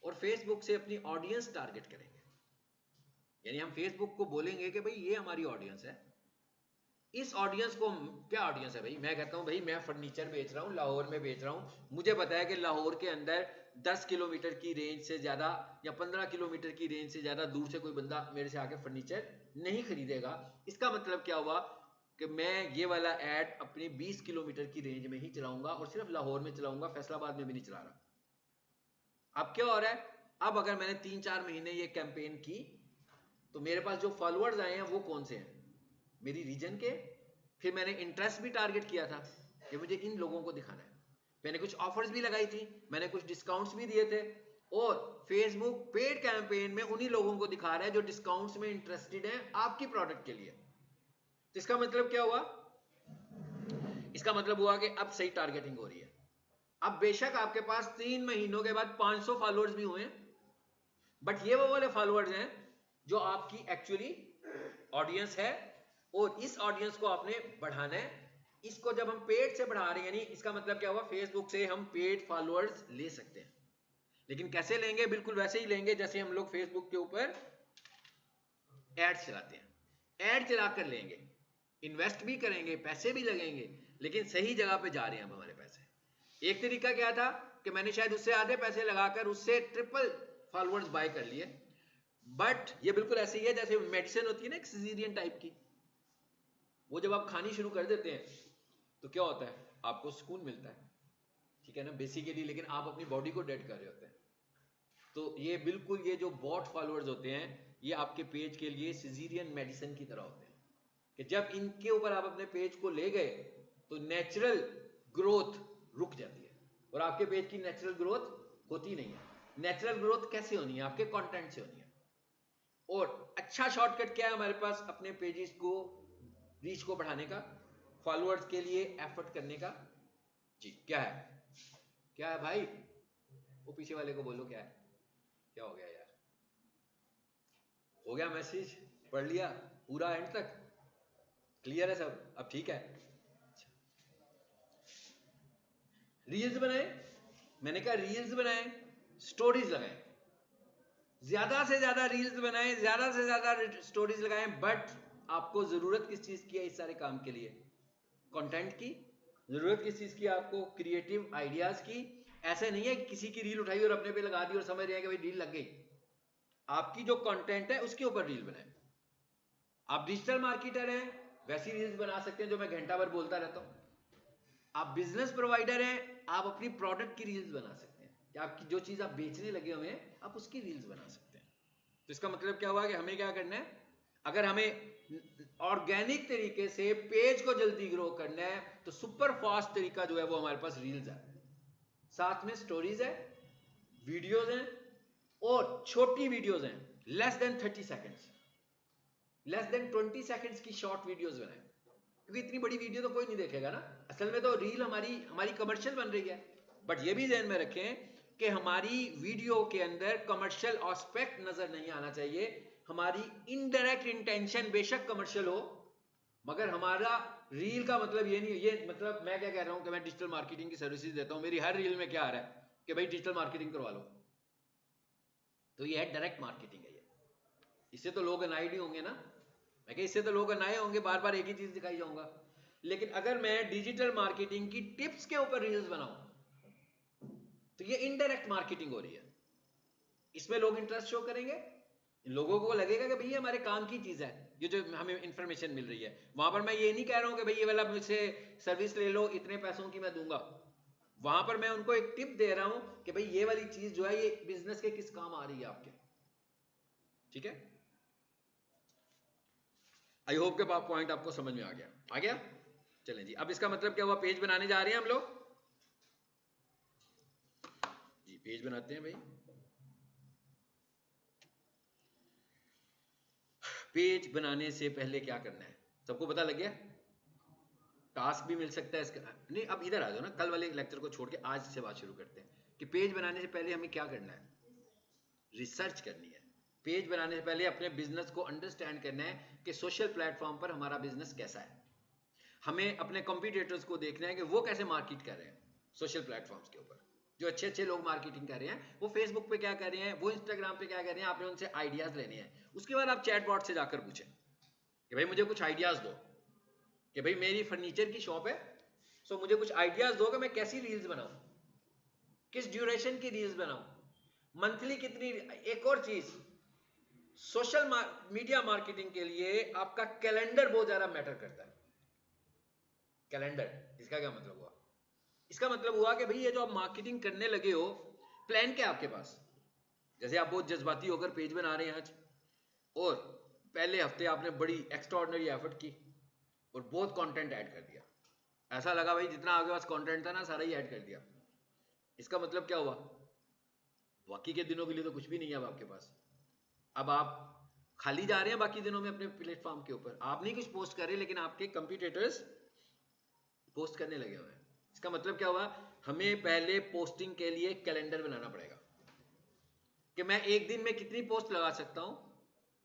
और फेसबुक से अपनी ऑडियंस टारगेट करेंगे। यानी हम फेसबुक को बोलेंगे कि भाई ये हमारी ऑडियंस है, इस ऑडियंस को, क्या ऑडियंस है भाई, मैं कहता हूं भाई मैं फर्नीचर बेच रहा हूं, लाहौर में बेच रहा हूं, मुझे पता है कि लाहौर के अंदर 10 किलोमीटर की रेंज से ज्यादा या 15 किलोमीटर की रेंज से ज्यादा दूर से कोई बंदा मेरे से आके फर्नीचर नहीं खरीदेगा। इसका मतलब क्या हुआ कि मैं ये वाला एड अपने 20 किलोमीटर की रेंज में ही चलाऊंगा, और सिर्फ लाहौर में चलाऊंगा, फैसलाबाद में भी नहीं चला रहा। अब क्या हो रहा है, अब अगर मैंने 3-4 महीने ये कैंपेन की, तो मेरे पास जो फॉलोअर्स आए हैं वो कौन से हैं, मेरी रीजन के। फिर मैंने इंटरेस्ट भी टारगेट किया था कि मुझे इन लोगों को दिखाना है, मैंने कुछ ऑफर्स भी लगाई थी, मैंने कुछ डिस्काउंट्स भी दिए थे, और फेसबुक पेड कैंपेन में उन्हीं लोगों को दिखा रहा है जो डिस्काउंट्स में इंटरेस्टेड हैं आपकी प्रोडक्ट के लिए। तो इसका मतलब क्या हुआ, इसका मतलब हुआ कि अब सही टारगेटिंग हो रही है। अब बेशक आपके पास 3 महीनों के बाद 500 फॉलोअर्स भी हुए, बट ये वो वाले फॉलोअर्स हैं जो आपकी एक्चुअली ऑडियंस है, और इस ऑडियंस को आपने बढ़ाना है। इसको जब हम पेड से बढ़ा रहे हैं, यानी इसका मतलब क्या हुआ, फेसबुक से हम पेड फॉलोअर्स ले सकते हैं, लेकिन कैसे लेंगे? बिल्कुल वैसे ही लेंगे जैसे हम लोग फेसबुक के ऊपर एड्स चलाते हैं, एड चलाकर लेंगे, इन्वेस्ट भी करेंगे, पैसे भी लगेंगे, लेकिन सही जगह पे जा रहे हैं अब हमारे पैसे। एक तरीका क्या था कि मैंने शायद उससे आधे पैसे लगाकर उससे ट्रिपल फॉलोअर्स बाय कर लिए, बट ये बिल्कुल ऐसे ही है जैसे मेडिसिन होती है ना एक सिजेरियन टाइप की, वो जब आप खानी शुरू कर देते हैं तो क्या होता है, आपको सुकून मिलता है, ठीक है ना, बेसिकली, लेकिन आप अपनी बॉडी को डेड कर रहे होते हैं। तो ये बिल्कुल, ये जो बॉट फॉलोअर्स होते हैं, ये आपके पेज के लिए सिजेरियन मेडिसिन की तरह होते हैं, कि जब इनके ऊपर आप अपने पेज को ले गए तो नेचुरल ग्रोथ रुक जाती है, और आपके पेज की नेचुरल ग्रोथ होती नहीं है। नेचुरल ग्रोथ कैसे होनी है? आपके कंटेंट से होनी है। और अच्छा शॉर्टकट क्या है हमारे पास अपने पेजेस को रीच को बढ़ाने का, फॉलोअर्स के लिए एफर्ट करने का? जी, क्या है, क्या है भाई? वो पीछे वाले को बोलो क्या है, क्या हो गया यार? हो गया मैसेज? पढ़ लिया पूरा एंड तक? क्लियर है सब? अब ठीक है। रील्स बनाए, मैंने कहा रील्स बनाए, स्टोरीज लगाएं, ज्यादा से ज्यादा रील्स बनाएं, ज्यादा से ज्यादा स्टोरीज लगाएं, बट आपको जरूरत किस चीज की है इस सारे काम के लिए? कंटेंट की। जरूरत किस चीज की? आपको क्रिएटिव आइडियाज की। ऐसे नहीं है कि किसी की रील उठाई और अपने पे लगा दी और समझ रहे हैं कि भाई रील लग गई। आपकी जो कंटेंट है उसके ऊपर रील बनाएं। आप डिजिटल मार्केटर हैं, वैसी रील्स बना सकते हैं जो मैं घंटा भर बोलता रहता हूं। आप बिजनेस प्रोवाइडर हैं, आप अपनी प्रोडक्ट की रील्स बना सकते हैं, कि आपकी जो चीज आप बेचने लगे हुए हैं आप उसकी रील्स बना सकते हैं। तो इसका मतलब क्या हुआ कि हमें क्या करना है, अगर हमें ऑर्गेनिक तरीके से पेज को जल्दी ग्रो करना है तो सुपर फास्ट तरीका जो है वो हमारे पास रील्स है, साथ में स्टोरीज है, वीडियोस हैं, और छोटी वीडियोस हैं, less than 30 seconds, less than 20 seconds की शॉर्ट वीडियोस बनाएं, क्योंकि इतनी बड़ी वीडियो तो कोई नहीं देखेगा ना। असल में तो रील हमारी हमारी कमर्शियल बन रही है, बट ये भी ध्यान में रखें कि हमारी वीडियो के अंदर कमर्शियल एस्पेक्ट नजर नहीं आना चाहिए। हमारी इनडायरेक्ट इंटेंशन बेशक कमर्शियल हो, मगर हमारा रील का मतलब ये नहीं, ये मतलब मैं क्या कह रहा हूं कि मैं डिजिटल मार्केटिंग की सर्विसेज देता हूं, मेरी हर रील में क्या आ रहा है कि भाई डिजिटल मार्केटिंग करवा लो, तो ये है डायरेक्ट मार्केटिंग है। ये इससे तो लोग अनाइड ही होंगे ना, मैं कह इससे तो लोग अनाए होंगे, बार बार एक ही चीज दिखाई जाऊंगा। लेकिन अगर मैं डिजिटल मार्केटिंग की टिप्स के ऊपर रील्स बनाऊं तो ये इनडायरेक्ट मार्केटिंग हो रही है, इसमें लोग इंटरेस्ट शो करेंगे, लोगों को लगेगा कि भैया हमारे काम की चीज है, ये जो हमें इंफॉर्मेशन मिल रही है। वहां पर मैं ये नहीं कह रहा हूं कि भाई ये वाला मुझसे सर्विस ले लो, इतने पैसों की मैं दूंगा। वहां पर मैं उनको एक टिप दे रहा हूं कि भाई ये वाली चीज जो है ये बिजनेस के किस काम आ रही है आपके। ठीक है, आई होप के पॉइंट आपको समझ में आ गया। चलें जी, अब इसका मतलब क्या हुआ, पेज बनाने जा रहे हैं हम लोग जी, पेज बनाते हैं भाई। पेज बनाने से पहले क्या करना है, सबको पता लग गया। टास्क भी मिल सकता है इसका, नहीं अब इधर आ जाओ ना, कल वाले लेक्चर को छोड़ के आज से बात शुरू करते हैं कि पेज बनाने से पहले हमें क्या करना है, रिसर्च करनी है। पेज बनाने से पहले अपने बिजनेस को अंडरस्टैंड करना है कि सोशल प्लेटफॉर्म पर हमारा बिजनेस कैसा है। हमें अपने कंपटीटर्स को देखना है कि वो कैसे मार्केट कर रहे हैं सोशल प्लेटफॉर्म्स के ऊपर। जो अच्छे अच्छे लोग मार्केटिंग कर रहे हैं वो फेसबुक पे क्या कर रहे हैं, वो इंस्टाग्राम पे क्या कर रहे हैं, आपने उनसे आइडियाज लेने हैं। उसके बाद आप चैटबॉट से जाकर पूछें कि भाई मुझे कुछ आइडियाज दो, कि भाई मेरी फर्नीचर की शॉप है, सो मुझे कुछ आइडियाज दो कि मैं कैसी रील्स बनाऊं, किस ड्यूरेशन की रील्स बनाऊं, मंथली कितनी। एक और चीज, सोशल मीडिया मार्केटिंग के लिए आपका कैलेंडर बहुत ज्यादा मैटर करता है। कैलेंडर, इसका क्या मतलब हुआ, इसका मतलब हुआ कि भाई ये जो आप मार्केटिंग करने लगे हो, प्लान क्या है आपके पास। जैसे आप बहुत जज्बाती होकर पेज बना रहे हैं आज, और पहले हफ्ते आपने बड़ी एक्स्ट्राऑर्डिनरी एफर्ट की और बहुत कंटेंट ऐड कर दिया, ऐसा लगा भाई जितना आपके पास कंटेंट था ना सारा ही ऐड कर दिया। इसका मतलब क्या हुआ, बाकी के दिनों के लिए तो कुछ भी नहीं है अब आपके पास। अब आप खाली जा रहे हैं बाकी दिनों में अपने प्लेटफॉर्म के ऊपर, आप नहीं कुछ पोस्ट कर रहे, लेकिन आपके कंपटीटर्स पोस्ट करने लगे हुए हैं। इसका मतलब क्या हुआ, हमें पहले पोस्टिंग के लिए कैलेंडर बनाना पड़ेगा कि मैं एक दिन में कितनी पोस्ट लगा सकता हूं,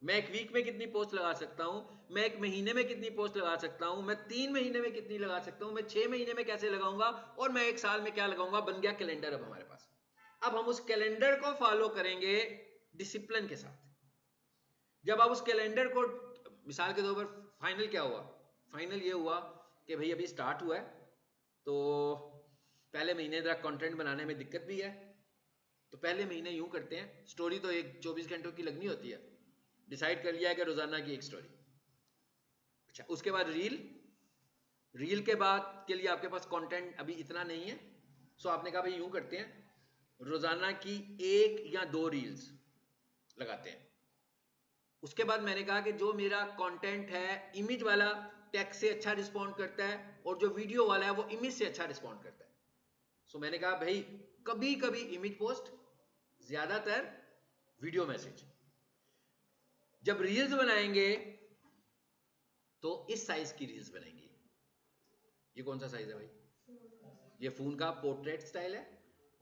मैं एक वीक में कितनी पोस्ट लगा सकता हूं, मैं एक महीने में कितनी पोस्ट लगा सकता हूं, मैं 3 महीने में कितनी लगा सकता हूं, मैं 6 महीने में कैसे लगाऊंगा, और मैं एक साल में क्या लगाऊंगा। बन गया कैलेंडर अब हमारे पास। अब हम उस कैलेंडर को फॉलो करेंगे डिसिप्लिन के साथ। जब आप उस कैलेंडर को, मिसाल के तौर पर फाइनल क्या हुआ, फाइनल ये हुआ कि भाई अभी स्टार्ट हुआ है, तो पहले महीने जरा कंटेंट बनाने में दिक्कत भी है, तो पहले महीने यूं करते हैं, स्टोरी तो एक 24 घंटों की लगनी होती है, डिसाइड कर लिया है कि रोजाना की एक स्टोरी। अच्छा, उसके बाद रील, रील के बाद के लिए आपके पास कंटेंट अभी इतना नहीं है, सो आपने कहा भाई यूं करते हैं रोजाना की 1 या 2 रील्स लगाते हैं। उसके बाद मैंने कहा कि जो मेरा कंटेंट है इमेज वाला टेक्स्ट से अच्छा रिस्पॉन्ड करता है, और जो वीडियो वाला है वो इमेज से अच्छा रिस्पॉन्ड करता है। सो मैंने कहा भाई कभी कभी इमेज पोस्ट, ज्यादातर वीडियो मैसेज। जब रील्स बनाएंगे तो इस साइज की रील्स बनेंगी। ये कौन सा साइज है भाई, ये फोन का पोर्ट्रेट स्टाइल है।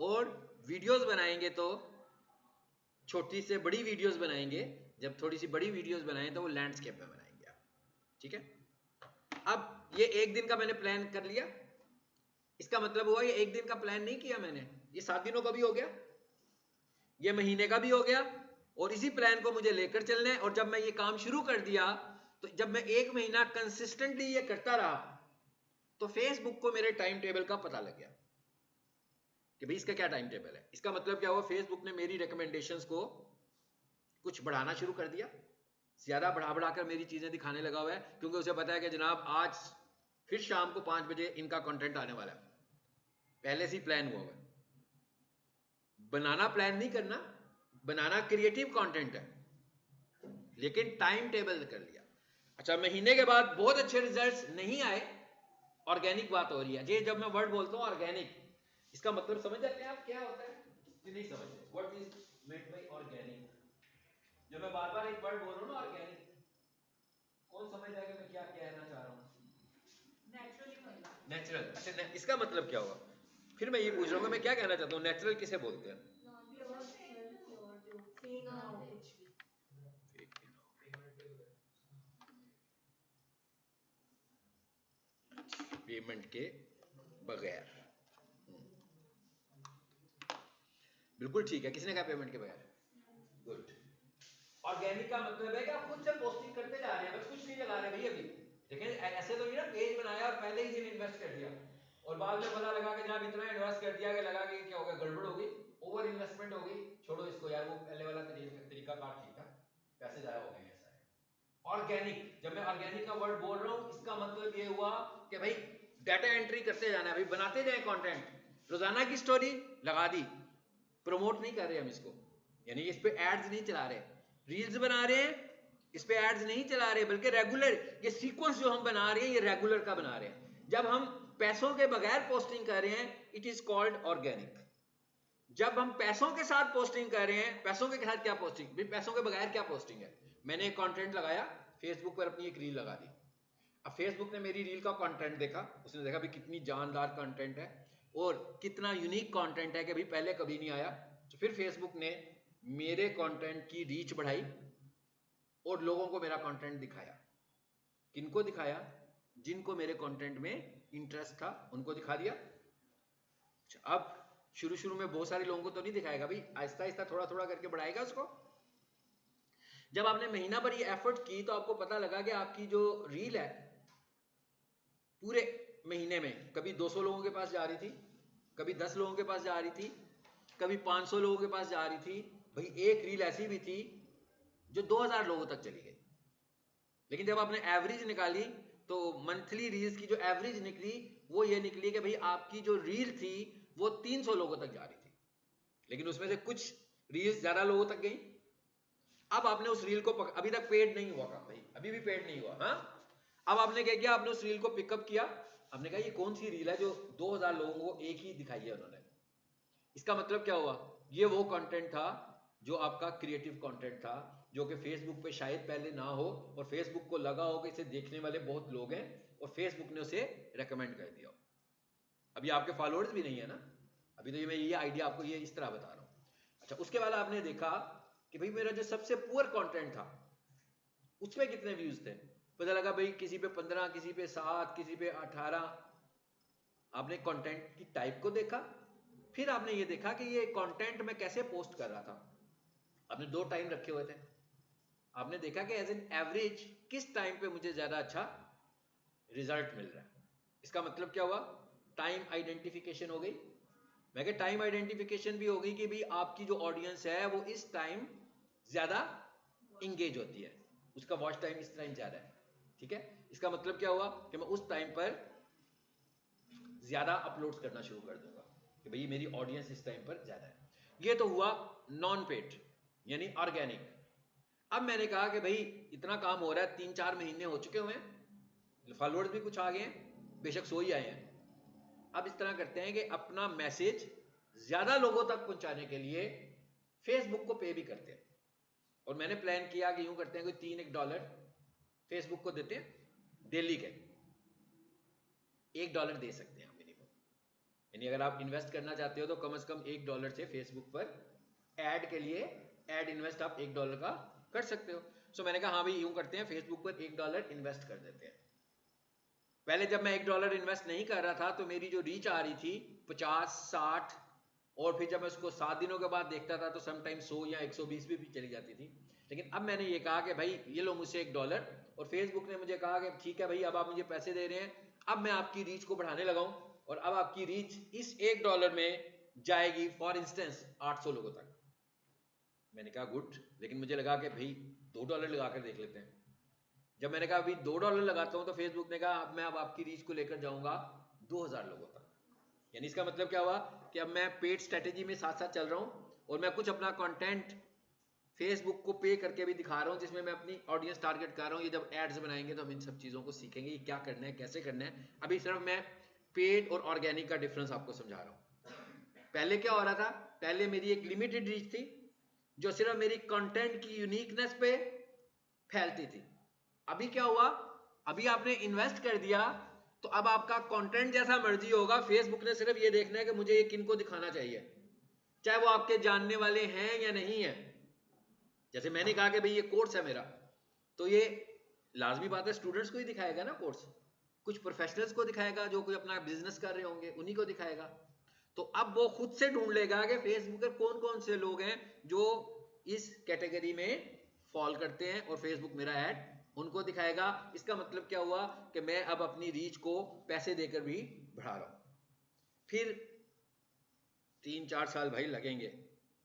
और वीडियोस बनाएंगे तो छोटी से बड़ी वीडियोस बनाएंगे, जब थोड़ी सी बड़ी वीडियोस बनाएं तो वो लैंडस्केप में बनाएंगे आप। ठीक है, अब ये एक दिन का मैंने प्लान कर लिया, इसका मतलब हुआ ये एक दिन का प्लान नहीं किया मैंने, ये 7 दिनों का भी हो गया, ये महीने का भी हो गया, और इसी प्लान को मुझे लेकर चलना है। और जब मैं ये काम शुरू कर दिया, तो जब मैं 1 महीना कंसिस्टेंटली ये करता रहा, तो फेसबुक को मेरे टाइम टेबल का पता लग गया कि भाई इसका क्या टाइम टेबल है। इसका मतलब क्या हुआ, फेसबुक ने मेरी रिकमेंडेशंस को कुछ बढ़ाना शुरू कर दिया, ज्यादा बढ़ा कर मेरी चीजें दिखाने लगा हुआ है, क्योंकि उसे पता है कि जनाब आज फिर शाम को 5 बजे इनका कंटेंट आने वाला है, पहले से ही प्लान हुआ हुआ है। बनाना प्लान नहीं करना, बनाना क्रिएटिव कंटेंट है, लेकिन टाइम टेबल कर लिया। अच्छा, महीने के बाद बहुत अच्छे रिजल्ट्स नहीं आए, ऑर्गेनिक बात हो रही है। ये जब मैं वर्ड बोलता हूँ ऑर्गेनिक, इसका मतलब समझ जाते हैं आप क्या होता है? नहीं समझते what is meant by organic? जब मैं बार बार एक वर्ड बोल रहा हूँ ना ऑर्गेनिक, कौन समझ जाएगा मैं क्या कहना चाह रहा हूँ? नेचुरल। अच्छा, इसका मतलब क्या होगा? फिर मैं ये पूछ रहा हूँ मैं क्या कहना चाहता हूँ, नेचुरल किसे बोलते हैं? पेमेंट के बगैर। बिल्कुल ठीक है, किसने कहा पेमेंट के बगैर? गुड। ऑर्गेनिक का मतलब है कि आप खुद से पोस्टिंग करते जा रहे हैं, बस कुछ नहीं लगा रहे भाई अभी। लेकिन ऐसे तो नहीं ना पेज बनाया और पहले ही दिन इन्वेस्ट कर दिया और बाद में पता लगा कि जब इतना इन्वेस्ट कर दिया कि लगा कि क्या हो गया, गड़बड़ हो गई, ओवर इन्वेस्टमेंट हो गई, छोड़ो इसको यार, वो पहले वाला तरीका कार ठीक था, पैसे जाया हो गए सारे। ऑर्गेनिक, जब मैं ऑर्गेनिक का वर्ड बोल रहा हूं इसका मतलब ये हुआ कि भाई डाटा एंट्री करते जाना है, भाई बनाते जाए कंटेंट, रोजाना की स्टोरी लगा दी, प्रमोट नहीं कर रहे हम इसको, यानी इस पे एड्स नहीं चला रहे, रील्स बना रहे हैं, इस पे एड्स नहीं चला रहे, बल्कि रेगुलर ये सीक्वेंस जो हम बना रहे हैं ये रेगुलर का बना रहे हैं। जब हम पैसों के बगैर पोस्टिंग कर रहे हैं इट इज कॉल्ड ऑर्गेनिक। जब हम पैसों के साथ पोस्टिंग कर रहे हैं, पैसों के साथ क्या पोस्टिंग, भाई पैसों के बगैर क्या पोस्टिंग है? मैंने एक कंटेंट लगाया फेसबुक पर, अपनी एक रील लगा दी, अब फेसबुक ने मेरी रील का कंटेंट देखा, उसने देखा भी कितनी जानदार कंटेंट है और कितना यूनिक कंटेंट है कि भाई पहले कभी नहीं आया, तो फिर फेसबुक ने मेरे कंटेंट की रीच बढ़ाई और लोगों को मेरा कंटेंट दिखाया। किनको दिखाया? जिनको मेरे कंटेंट में इंटरेस्ट था उनको दिखा दिया। अब शुरू शुरू में बहुत सारे लोगों को तो नहीं दिखाएगा भाई, आहिस्ता आहिस्ता थोड़ा थोड़ा करके बढ़ाएगा उसको। जब आपने महीना भर ये एफर्ट की तो आपको पता लगा कि आपकी जो रील है पूरे महीने में कभी 200 लोगों के पास जा रही थी, कभी 10 लोगों के पास जा रही थी, कभी 500 लोगों के पास जा रही थी, भाई एक रील ऐसी भी थी जो 2000 लोगों तक चली गई। लेकिन जब आपने एवरेज निकाली तो मंथली रील्स की जो एवरेज निकली वो ये निकली कि भाई आपकी जो रील थी वो 300 लोगों तक जा रही थी, लेकिन उसमें से कुछ रील्स ज्यादा लोगों तक गई। अब आपने उस रील को अभी तक पेड नहीं हुआ भाई, अभी भी पेड नहीं हुआ। हाँ, अब आपने क्या किया, आपने उस रील को पिकअप किया, आपने कहा ये कौन सी रील है जो 2000 लोगों को एक ही दिखाई है उन्होंने। इसका मतलब क्या हुआ, ये वो कंटेंट था जो आपका क्रिएटिव कंटेंट था, जो कि फेसबुक पे शायद पहले ना हो और फेसबुक को लगा हो कि इसे देखने वाले बहुत लोग हैं और फेसबुक ने उसे रेकमेंड कर दिया। अभी आपके फॉलोअर्स भी नहीं है ना, अभी तो ये मैं ये आइडिया आपको ये इस तरह बता रहा हूं। अच्छा, उसके बाद आपने देखा कि भाई मेरा जो सबसे पुअर कंटेंट था उसमें कितने व्यूज थे, पता लगा भाई किसी पे 15, किसी पे 7, किसी पे 18। आपने कंटेंट की टाइप को देखा, फिर आपने ये देखा कि ये कंटेंट मैं कैसे पोस्ट कर रहा था। आपने 2 टाइम रखे हुए थे, आपने देखा कि एज एन एवरेज किस टाइम पे मुझे ज्यादा अच्छा रिजल्ट मिल रहा है। इसका मतलब क्या हुआ, टाइम आइडेंटिफिकेशन हो गई। मैं क्या टाइम आइडेंटिफिकेशन भी हो गई कि भाई आपकी जो ऑडियंस है वो इस टाइम ज्यादा इंगेज होती है, उसका वॉच टाइम इस टाइम ज्यादा है। ठीक है, इसका मतलब क्या हुआ कि मैं उस टाइम पर ज्यादा अपलोड्स करना शुरू कर दूंगा कि भाई मेरी ऑडियंस इस टाइम पर ज्यादा है। ये तो हुआ नॉन पेड यानी ऑर्गेनिक। अब मैंने कहा कि भाई इतना काम हो रहा है, 3-4 महीने हो चुके हुए हैं, फॉलोअर्स भी कुछ आ गए हैं, बेशक 100 ही आए हैं। अब इस तरह करते हैं कि अपना मैसेज ज्यादा लोगों तक पहुंचाने के लिए फेसबुक को पे भी करते हैं। और मैंने प्लान किया कि यूं करते हैं कोई $3 फेसबुक को देते हैं डेली के, $1 दे सकते हैं मिनिमम, यानी अगर आप इन्वेस्ट करना चाहते हो तो कम से कम $1 से फेसबुक पर एड के लिए एड इन्वेस्ट आप $1 का कर सकते हो। सो मैंने कहा हाँ भाई यूं करते हैं फेसबुक पर $1 इन्वेस्ट कर देते हैं। पहले जब मैं $1 इन्वेस्ट नहीं कर रहा था तो मेरी जो रीच आ रही थी 50-60, और फिर जब मैं उसको 7 दिनों के बाद देखता था तो समटाइम 100 या 120 भी चली जाती थी। लेकिन अब मैंने ये कहा कि भाई ये लो मुझसे $1, और फेसबुक ने मुझे कहा कि ठीक है भाई अब आप मुझे पैसे दे रहे हैं, अब मैं आपकी रीच को बढ़ाने लगा हूं और अब आपकी रीच इस $1 में जाएगी फॉर इंस्टेंस 800 लोगों तक। मैंने कहा गुड, लेकिन मुझे लगा कि भाई $2 लगा कर देख लेते हैं। जब मैंने कहा अभी $2 लगाता हूं तो फेसबुक ने कहा मैं अब आपकी रीच को लेकर जाऊंगा 2000 लोगों तक। यानी इसका मतलब क्या हुआ कि अब मैं पेड स्ट्रेटेजी में साथ साथ चल रहा हूं और मैं कुछ अपना कंटेंट फेसबुक को पे करके भी दिखा रहा हूं, जिसमें मैं अपनी ऑडियंस टारगेट कर रहा हूं। ये जब एड्स बनाएंगे तो हम इन सब चीजों को सीखेंगे, ये क्या करना है, कैसे करना है। अभी सिर्फ मैं पेड और ऑर्गेनिक का डिफरेंस आपको समझा रहा हूं। पहले क्या हो रहा था, पहले मेरी एक लिमिटेड रीच थी जो सिर्फ मेरी कंटेंट की यूनिकनेस पे फैलती थी। अभी क्या हुआ, अभी आपने इन्वेस्ट कर दिया तो अब आपका कंटेंट जैसा मर्जी होगा, फेसबुक ने सिर्फ ये देखना है कि मुझे ये किनको दिखाना चाहिए, चाहे वो आपके जानने वाले हैं या नहीं है। जैसे मैंने कहा कि भाई ये कोर्स है मेरा, तो ये लाजमी बात है स्टूडेंट्स को ही दिखाएगा ना कोर्स, कुछ प्रोफेशनल्स को दिखाएगा जो कोई अपना बिजनेस कर रहे होंगे उन्हीं को दिखाएगा। तो अब वो खुद से ढूंढ लेगा कि फेसबुक पर कौन कौन से लोग हैं जो इस कैटेगरी में फॉल करते हैं और फेसबुक मेरा ऐड उनको दिखाएगा। इसका मतलब क्या हुआ कि मैं अब अपनी रीच को पैसे देकर भी बढ़ा रहा हूं। फिर 3-4 साल भाई लगेंगे,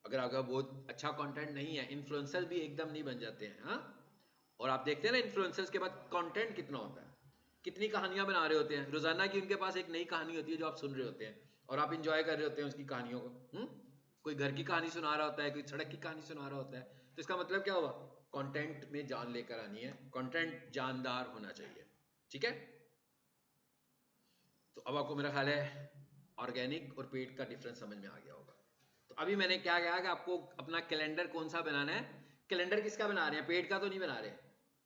अगर अगर बहुत अच्छा कंटेंट नहीं है। इन्फ्लुएंसर भी एकदम नहीं बन जाते हैं, हाँ। और आप देखते हैं ना इन्फ्लुएंसर्स के बाद कंटेंट कितना होता है, कितनी कहानियां बना रहे होते हैं रोजाना की, उनके पास एक नई कहानी होती है जो आप सुन रहे होते हैं और आप इंजॉय कर रहे होते हैं उसकी कहानियों को। कोई घर की कहानी सुना रहा होता है, कोई सड़क की कहानी सुना रहा होता है। तो इसका मतलब क्या हुआ, कंटेंट में जान लेकर आनी है, कंटेंट जानदार होना चाहिए, ठीक है। तो अब आपको मेरा ख्याल है ऑर्गेनिक और पेड का डिफरेंस समझ में आ गया होगा। तो अभी मैंने क्या कहा कि आपको अपना कैलेंडर कौन सा बनाना है। कैलेंडर किसका बना रहे हैं, पेड का तो नहीं बना रहे।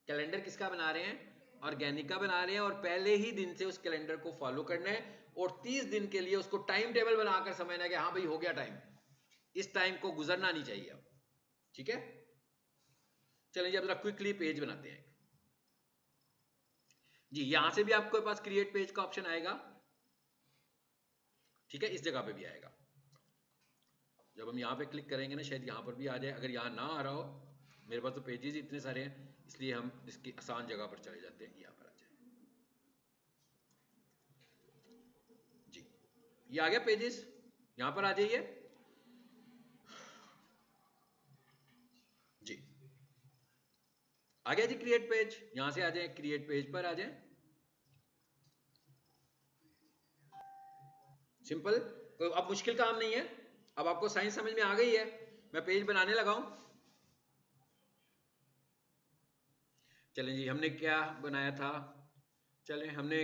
कैलेंडर किसका बना रहे हैं, ऑर्गेनिक का बना रहे हैं। और पहले ही दिन से उस कैलेंडर को फॉलो करना है और 30 दिन के लिए उसको टाइम टेबल बनाकर समझना है कि हाँ भाई हो गया टाइम, इस टाइम को गुजरना नहीं चाहिए अब, ठीक है। चलिए जी अब जरा क्विकली पेज बनाते हैं जी। यहां से भी आपके पास क्रिएट पेज का ऑप्शन आएगा, ठीक है, इस जगह पे भी आएगा। जब हम यहाँ पे क्लिक करेंगे ना शायद यहाँ पर भी आ जाए। अगर यहाँ ना आ रहा हो, मेरे पास तो पेजेस इतने सारे हैं इसलिए हम इसकी आसान जगह पर चले जाते हैं, यहाँ पर आ जाए जी। ये आ गया पेजेस, यहाँ पर आ जाइए जी। आ गया जी क्रिएट पेज, यहां से आ जाए क्रिएट पेज पर आ जाए। सिंपल, कोई अब मुश्किल काम नहीं है। अब आपको साइंस समझ में आ गई है। मैं पेज बनाने लगा हूं। चलें जी, हमने क्या बनाया था, चलें हमने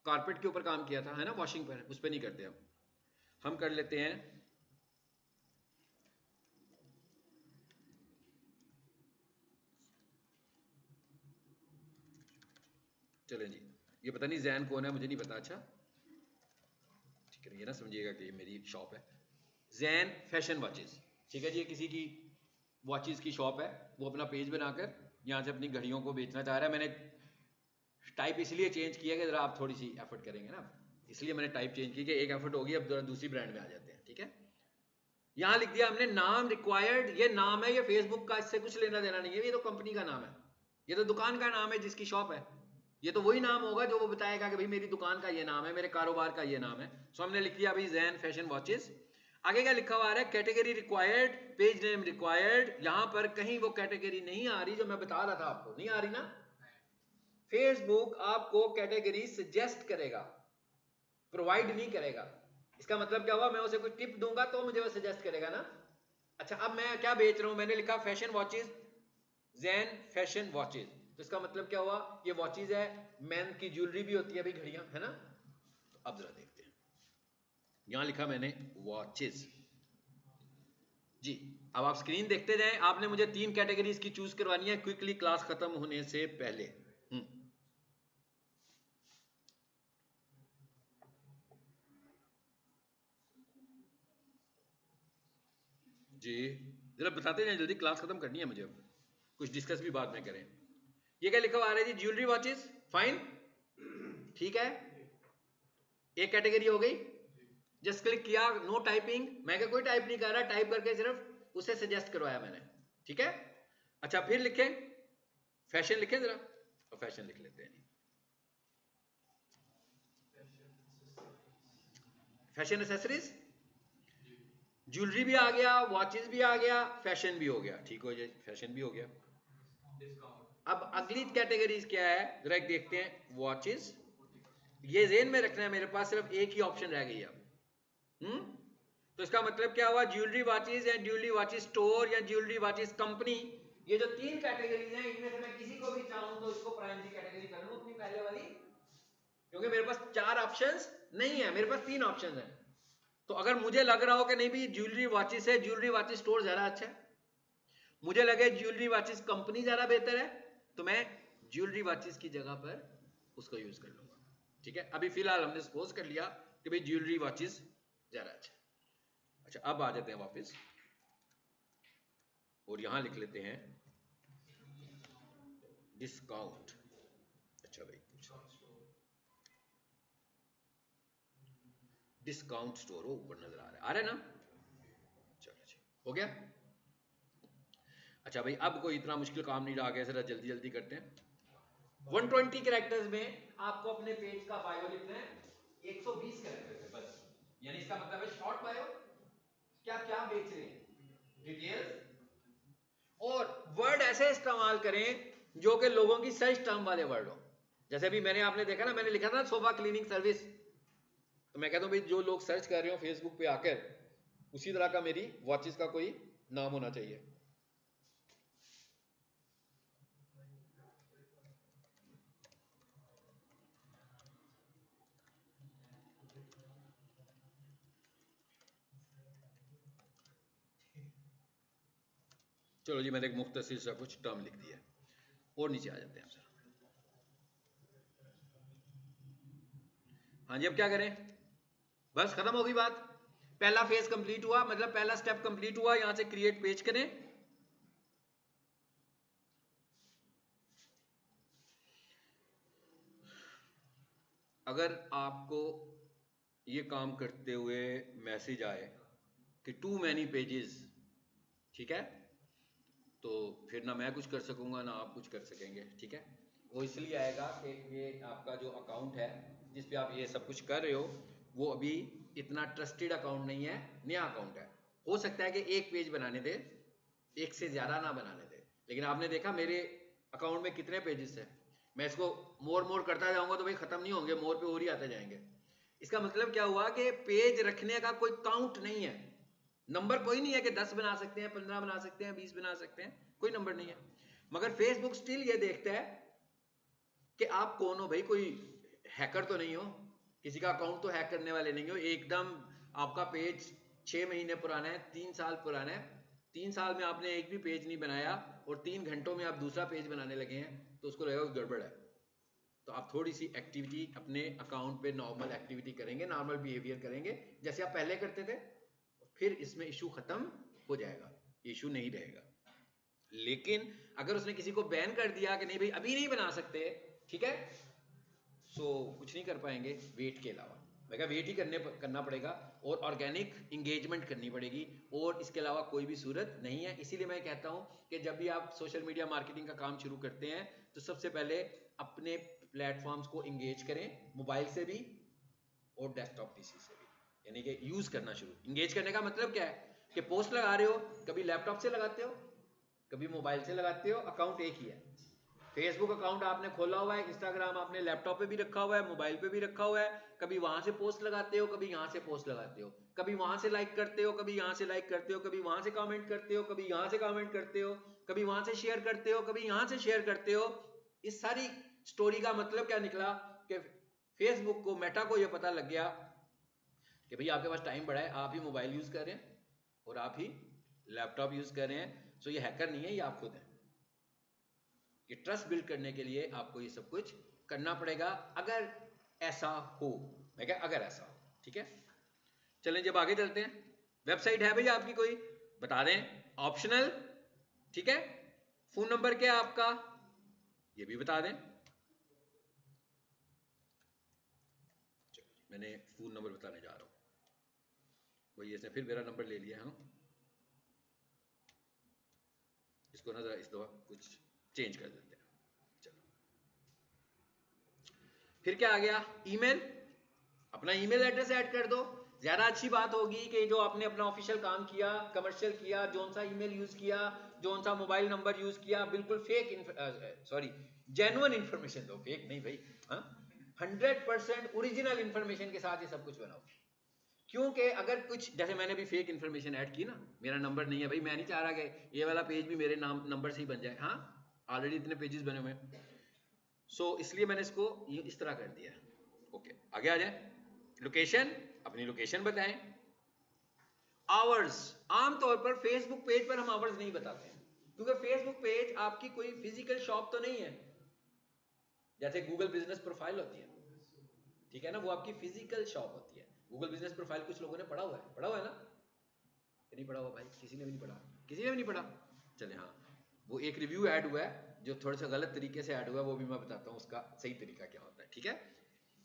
कारपेट के ऊपर काम किया था है ना, वॉशिंग पर, उस पर नहीं करते। अब हम कर लेते हैं चलें जी। ये पता नहीं जैन कौन है, मुझे नहीं पता। अच्छा ठीक है, ये ना समझिएगा कि ये मेरी शॉप है जैन फैशन वॉचेस, ठीक है जी। ये किसी की वॉचेस की शॉप है, वो अपना पेज बनाकर यहाँ से अपनी घड़ियों को बेचना चाह रहा है। मैंने टाइप इसलिए चेंज किया कि जरा आप थोड़ी सी एफर्ट करेंगे ना, इसलिए मैंने टाइप चेंज की कि एक एफर्ट होगी, अब जरा दूसरी ब्रांड में आ जाते हैं, ठीक है। यहां लिख दिया हमने नाम रिक्वायर्ड, ये नाम है, ये फेसबुक का इससे कुछ लेना देना नहीं है, ये तो कंपनी का नाम है, ये तो दुकान का नाम है जिसकी शॉप है। ये तो वही नाम होगा जो वो बताएगा कि भाई मेरी दुकान का ये नाम है, मेरे कारोबार का ये नाम है। सो हमने लिख दिया भाई जैन फैशन वॉचेस। आगे क्या लिखा हुआ है, category required, page name required. यहां पर कहीं वो कैटेगरी नहीं आ रही जो मैं बता रहा था आपको, नहीं आ रही ना। फेसबुक आपको कैटेगरी सजेस्ट करेगा, प्रोवाइड नहीं करेगा। इसका मतलब क्या हुआ, मैं उसे कोई टिप दूंगा तो मुझे वो सजेस्ट करेगा ना। अच्छा अब मैं क्या बेच रहा हूं, मैंने लिखा fashion watches, Jain fashion watches. तो इसका मतलब क्या हुआ, ये वॉचेस है, मैन की ज्वेलरी भी होती है भाई, घड़ियां है ना। तो अब जरा देखते हैं, यहां लिखा मैंने वॉचेस जी। अब आप स्क्रीन देखते जाएं। आपने मुझे 3 कैटेगरीज की चूज करवानी है क्विकली क्लास खत्म होने से पहले। जी जरा बताते जाएं, जल्दी क्लास खत्म करनी है मुझे, अब कुछ डिस्कस भी बाद में करें। ये क्या लिखा हुआ आ रहा है जी, ज्वेलरी वॉचेस, फाइन, ठीक है। एक कैटेगरी हो गई। जस्ट क्लिक किया, नो टाइपिंग, मैं क्या कोई टाइप नहीं कर रहा, टाइप करके सिर्फ उसे सजेस्ट करवाया मैंने, ठीक है। अच्छा फिर लिखें फैशन, लिखें जरा, और फैशन लिख लेते हैं। फैशन एसेसरीज ज्वेलरी भी आ गया, वॉचेस भी आ गया, फैशन भी हो गया। ठीक हो जाए, फैशन भी हो गया। अब अगली कैटेगरीज क्या है जरा एक देखते हैं। वॉचेस, ये जेन में रखना है, मेरे पास सिर्फ एक ही ऑप्शन रह गई अब। तो इसका मतलब क्या हुआ, ज्वेलरी वॉचेस या ज्वेलरी वॉचेस स्टोर या ज्वेलरी वॉचेस कंपनी, ये जो तीन कैटेगरीज हैं इनमें से मैं किसी को भी चाहूं तो इसको प्राइमरी कैटेगरी कर लूं अपनी पहले वाली, क्योंकि मेरे पास चार ऑप्शंस नहीं है, मेरे पास तीन ऑप्शंस हैं। तो अगर मुझे लग रहा हो कि नहीं भी ज्वेलरी वॉचेस है, ज्वेलरी वॉचेस स्टोर ज्यादा अच्छा है, मुझे लगे ज्वेलरी वॉचेस कंपनी ज्यादा बेहतर है, तो मैं ज्वेलरी वॉचेस की जगह पर उसको यूज कर लूंगा। ठीक है, अभी फिलहाल हमने सपोज कर लिया कि भाई ज्वेलरी वॉचेस ज्यादा अच्छा है। अच्छा, अब आ जाते हैं वापस और यहां लिख लेते हैं डिस्काउंट। अच्छा भाई, कुछ डिस्काउंट स्टोर वो ऊपर नजर आ रहा है ना। चलो जी, हो गया। अच्छा भाई, अब कोई इतना मुश्किल काम नहीं रहा गया, जरा जल्दी जल्दी करते हैं। 120 कैरेक्टर्स में आपको अपने पेज का बायो लिखना है, 120 कैरेक्टर्स है बस, यानी इसका मतलब है शॉर्ट बायो, क्या क्या बेच रहे हैं, डिटेल्स, और वर्ड ऐसे इस्तेमाल करें जो कि लोगों की सर्च टर्म वाले वर्ड हो। जैसे भी मैंने, आपने देखा ना, मैंने लिखा था सोफा क्लीनिंग सर्विस, तो मैं कहता हूं भाई जो लोग सर्च कर रहे हो फेसबुक पे आकर, उसी तरह का मेरी वॉचेस का कोई नाम होना चाहिए। चलो जी, मैंने एक मुख्तसर सा कुछ टर्म लिख दिया, और नीचे आ जाते हैं आप सर। हाँ जी, अब क्या करें, बस खत्म हो गई बात। पहला फेज कंप्लीट हुआ, मतलब पहला स्टेप कंप्लीट हुआ, यहां से क्रिएट पेज करें। अगर आपको ये काम करते हुए मैसेज आए कि टू मैनी पेजेस, ठीक है, तो फिर ना मैं कुछ कर सकूंगा ना आप कुछ कर सकेंगे। ठीक है, वो इसलिए आएगा कि ये आपका जो अकाउंट है जिस पे आप ये सब कुछ कर रहे हो, वो अभी इतना ट्रस्टेड अकाउंट नहीं है, नया अकाउंट है। हो सकता है कि एक पेज बनाने दे, एक से ज्यादा ना बनाने दे, लेकिन आपने देखा मेरे अकाउंट में कितने पेजेस है। मैं इसको मोर मोर करता जाऊंगा तो भाई खत्म नहीं होंगे, मोर पे और ही आते जाएंगे। इसका मतलब क्या हुआ कि पेज रखने का कोई काउंट नहीं है, नंबर कोई नहीं है कि 10 बना सकते हैं, 15 बना सकते हैं, 20 बना सकते हैं, कोई नंबर नहीं है। मगर फेसबुक स्टिल ये देखता है कि आप कौन हो भाई, कोई हैकर तो नहीं हो, किसी का अकाउंट तो हैक करने वाले नहीं हो। एकदम आपका पेज 6 महीने पुराना है, 3 साल पुराना है, 3 साल में आपने एक भी पेज नहीं बनाया और 3 घंटों में आप दूसरा पेज बनाने लगे हैं, तो उसको लगेगा गड़बड़ है। तो आप थोड़ी सी एक्टिविटी अपने अकाउंट पे, नॉर्मल एक्टिविटी करेंगे, नॉर्मल बिहेवियर करेंगे जैसे आप पहले करते थे, फिर इसमें इशू खत्म हो जाएगा, इशू नहीं रहेगा। लेकिन अगर उसने किसी को बैन कर दिया कि नहीं भाई अभी नहीं बना सकते, ठीक है, सो कुछ नहीं कर पाएंगे वेट के अलावा। मैं कहा वेट ही करना पड़ेगा और ऑर्गेनिक इंगेजमेंट करनी पड़ेगी, और इसके अलावा कोई भी सूरत नहीं है। इसीलिए मैं कहता हूं कि जब भी आप सोशल मीडिया मार्केटिंग का काम शुरू करते हैं तो सबसे पहले अपने प्लेटफॉर्म्स को इंगेज करें, मोबाइल से भी और डेस्कटॉप पीसी से भी, यानी कि यूज करना शुरू। इंगेज करने का मतलब क्या है कि पोस्ट लगा रहे हो, कभी लैपटॉप से लगाते हो, कभी मोबाइल से लगाते हो, अकाउंट एक ही है। फेसबुक अकाउंट आपने खोला हुआ है, इंस्टाग्राम आपने लैपटॉप पे भी रखा हुआ है, मोबाइल पे भी रखा हुआ है, कभी वहां से पोस्ट लगाते हो, कभी यहां से पोस्ट लगाते हो, कभी वहां से लाइक करते हो, कभी यहां से लाइक करते हो, कभी वहां से कमेंट करते हो, कभी यहां से कमेंट करते हो, कभी वहां से शेयर करते हो, कभी यहां से शेयर करते हो। इस सारी स्टोरी का मतलब क्या निकला कि फेसबुक को, मेटा को यह पता लग गया कि भाई आपके पास टाइम बड़ा है, आप ही मोबाइल यूज कर रहे हैं और आप ही लैपटॉप यूज कर रहे हैं, सो ये हैकर नहीं है, ये आप खुद हैं। ये ट्रस्ट बिल्ड करने के लिए आपको ये सब कुछ करना पड़ेगा, अगर ऐसा हो। मैं क्या, अगर ऐसा हो, ठीक है। चलें जब आगे चलते हैं। वेबसाइट है भैया आपकी कोई, बता दें, ऑप्शनल, ठीक है। फोन नंबर क्या है आपका, ये भी बता दें। चलो मैंने फोन नंबर बताने जा रहा हूं, वही इसने फिर मेरा नंबर ले लिया है। इसको ना जरा इस दफा कुछ चेंज कर देते हैं। चलो, फिर क्या आ गया, ईमेल, अपना ईमेल एड्रेस ऐड कर दो। ज्यादा अच्छी बात होगी कि जो आपने अपना ऑफिशियल काम किया, कमर्शियल किया, जोन सा ईमेल यूज किया, जोन सा मोबाइल नंबर यूज किया, बिल्कुल फेक सॉरी जेन्युइन इंफॉर्मेशन दो, फेक नहीं भाई, हाँ 100% ओरिजिनल इंफॉर्मेशन के साथ ये सब कुछ बनाओ। क्योंकि अगर कुछ, जैसे मैंने भी फेक इन्फॉर्मेशन ऐड की ना, मेरा नंबर नहीं है भाई, मैं नहीं चाह रहा कि ये वाला पेज भी मेरे नाम नंबर से ही बन जाए, हाँ ऑलरेडी इतने पेजेस बने हुए हैं, सो इसलिए मैंने इसको इस तरह कर दिया। ओके आगे आ जाए। लोकेशन, अपनी लोकेशन बताएं। आवर्स, आमतौर पर फेसबुक पेज पर हम आवर्स नहीं बताते हैं, क्योंकि फेसबुक पेज आपकी कोई फिजिकल शॉप तो नहीं है, जैसे गूगल बिजनेस प्रोफाइल होती है, ठीक है ना, वो आपकी फिजिकल शॉप होती है। गूगल बिजनेस प्रोफाइल कुछ लोगों ने पढ़ा हुआ है ना, नहीं पढ़ा हुआ भाई, किसी ने भी नहीं पढ़ा, किसी ने भी नहीं पढ़ा, चले हाँ, वो एक रिव्यू ऐड हुआ है जो थोड़ा सा गलत तरीके से ऐड हुआ है, वो भी मैं बताता हूँ उसका सही तरीका क्या होता है, ठीक है।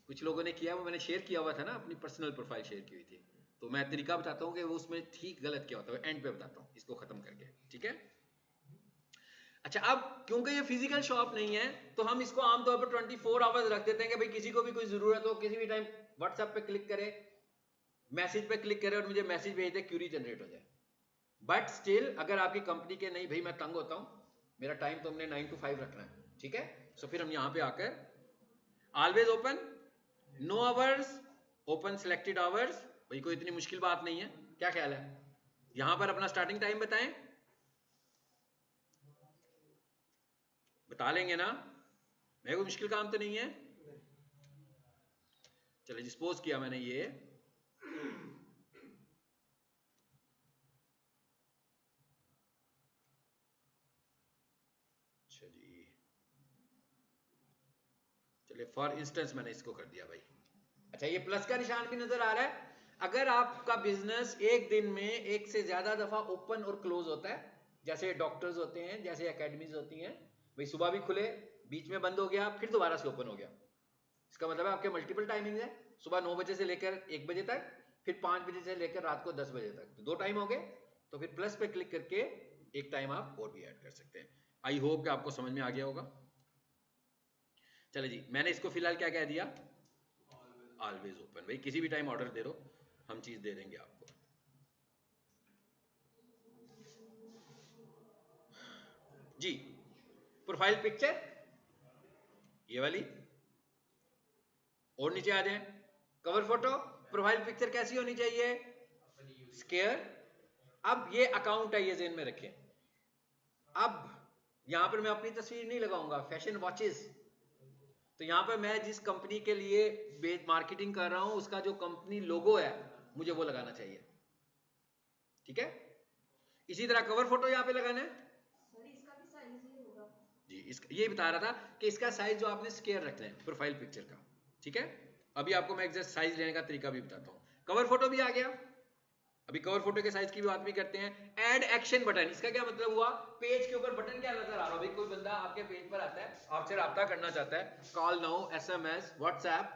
कुछ लोगों ने किया, वो मैंने शेयर किया हुआ था ना, अपनी पर्सनल प्रोफाइल शेयर की हुई थी, तो मैं तरीका बताता हूँ कि वो उसमें ठीक गलत क्या होता है, एंड पे बताता हूँ इसको खत्म करके, ठीक है। अच्छा, अब क्योंकि ये फिजिकल शॉप नहीं है, तो हम इसको आमतौर पर 24 आवर्स रख देते हैं कि भाई किसी को भी कोई जरूरत हो, किसी भी टाइम व्हाट्सएप पे क्लिक करे, मैसेज पे क्लिक करे और मुझे मैसेज भेज दे, क्यूरी जनरेट हो जाए। बट स्टिल अगर आपकी कंपनी के, नहीं भाई मैं तंग होता हूं, मेरा टाइम तो हमने 9 to 5 रखना है, ठीक है, सो फिर हम यहां पे आकर always open, no hours, open selected hours, भाई कोई इतनी मुश्किल बात नहीं है, क्या ख्याल है, यहां पर अपना स्टार्टिंग टाइम बताएं, बता लेंगे ना, मेरे को मुश्किल काम तो नहीं है। चलिए सपोज किया मैंने ये, अच्छा जी, चलिए फॉर इंस्टेंस मैंने इसको कर दिया भाई। अच्छा, ये प्लस का निशान भी नजर आ रहा है, अगर आपका बिजनेस एक दिन में एक से ज्यादा दफा ओपन और क्लोज होता है, जैसे डॉक्टर्स होते हैं, जैसे एकेडमीज होती हैं, भाई सुबह भी खुले, बीच में बंद हो गया, फिर दोबारा से ओपन हो गया, इसका मतलब है आपके मल्टीपल टाइमिंग है, सुबह 9 बजे से लेकर 1 बजे तक, फिर 5 बजे से लेकर रात को 10 बजे तक, तो 2 टाइम हो गए, तो फिर प्लस पे क्लिक करके एक टाइम आप और भी ऐड कर सकते हैं। आई होप कि आपको समझ में आ गया होगा। चले जी, मैंने इसको फिलहाल क्या कह दिया, ऑलवेज ओपन, भाई किसी भी टाइम ऑर्डर दे दो, हम चीज दे देंगे आपको। जी, प्रोफाइल पिक्चर ये वाली, और नीचे आ जाए, कवर फोटो, प्रोफाइल पिक्चर कैसी होनी चाहिए, स्क्वायर। अब ये अकाउंट है, ये ज़हन में रखें, अब यहां पर मैं अपनी तस्वीर नहीं लगाऊंगा, फैशन वॉचेस, तो यहां पर मैं जिस कंपनी के लिए मार्केटिंग कर रहा हूं, उसका जो कंपनी लोगो है मुझे वो लगाना चाहिए, ठीक है। इसी तरह कवर फोटो यहां पे लगाना है, जी ये बता रहा था कि इसका साइज जो आपने स्क्वायर रखना है प्रोफाइल पिक्चर का, ठीक है। अभी आपको मैं एग्जैक्ट साइज लेने का तरीका भी बताता हूँ। कवर फोटो भी आ गया, अभी कवर फोटो के साइज की भी बात भी करते हैं। ऐड एक्शन बटन, इसका क्या मतलब हुआ, पेज के ऊपर बटन क्या नजर आ रहा है, भाई कोई बंदा आपके पेज पर आता है, आपसे राब्ता करना चाहता है, call now, SMS, WhatsApp,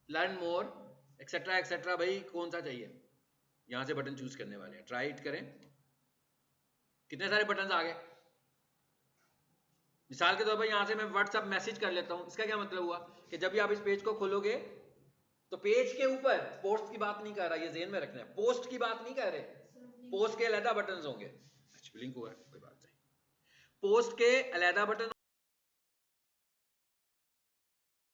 learn more, etcetera etcetera, भाई कौन सा चाहिए, यहां से बटन चूज करने वाले हैं, ट्राई इट करें, कितने सारे बटन आ गए। मिसाल के तौर पर यहां से मैं व्हाट्सएप मैसेज कर लेता हूं, इसका क्या मतलब हुआ कि जब भी आप इस पेज को खोलोगे तो पेज के ऊपर, पोस्ट की बात नहीं कर रहा, ये ज़हन में रखना है, पोस्ट की बात नहीं कर रहे, पोस्ट के अलहदा बटन होंगे, अच्छा लिंक हुआ है कोई बात नहीं, पोस्ट के अलहदा बटन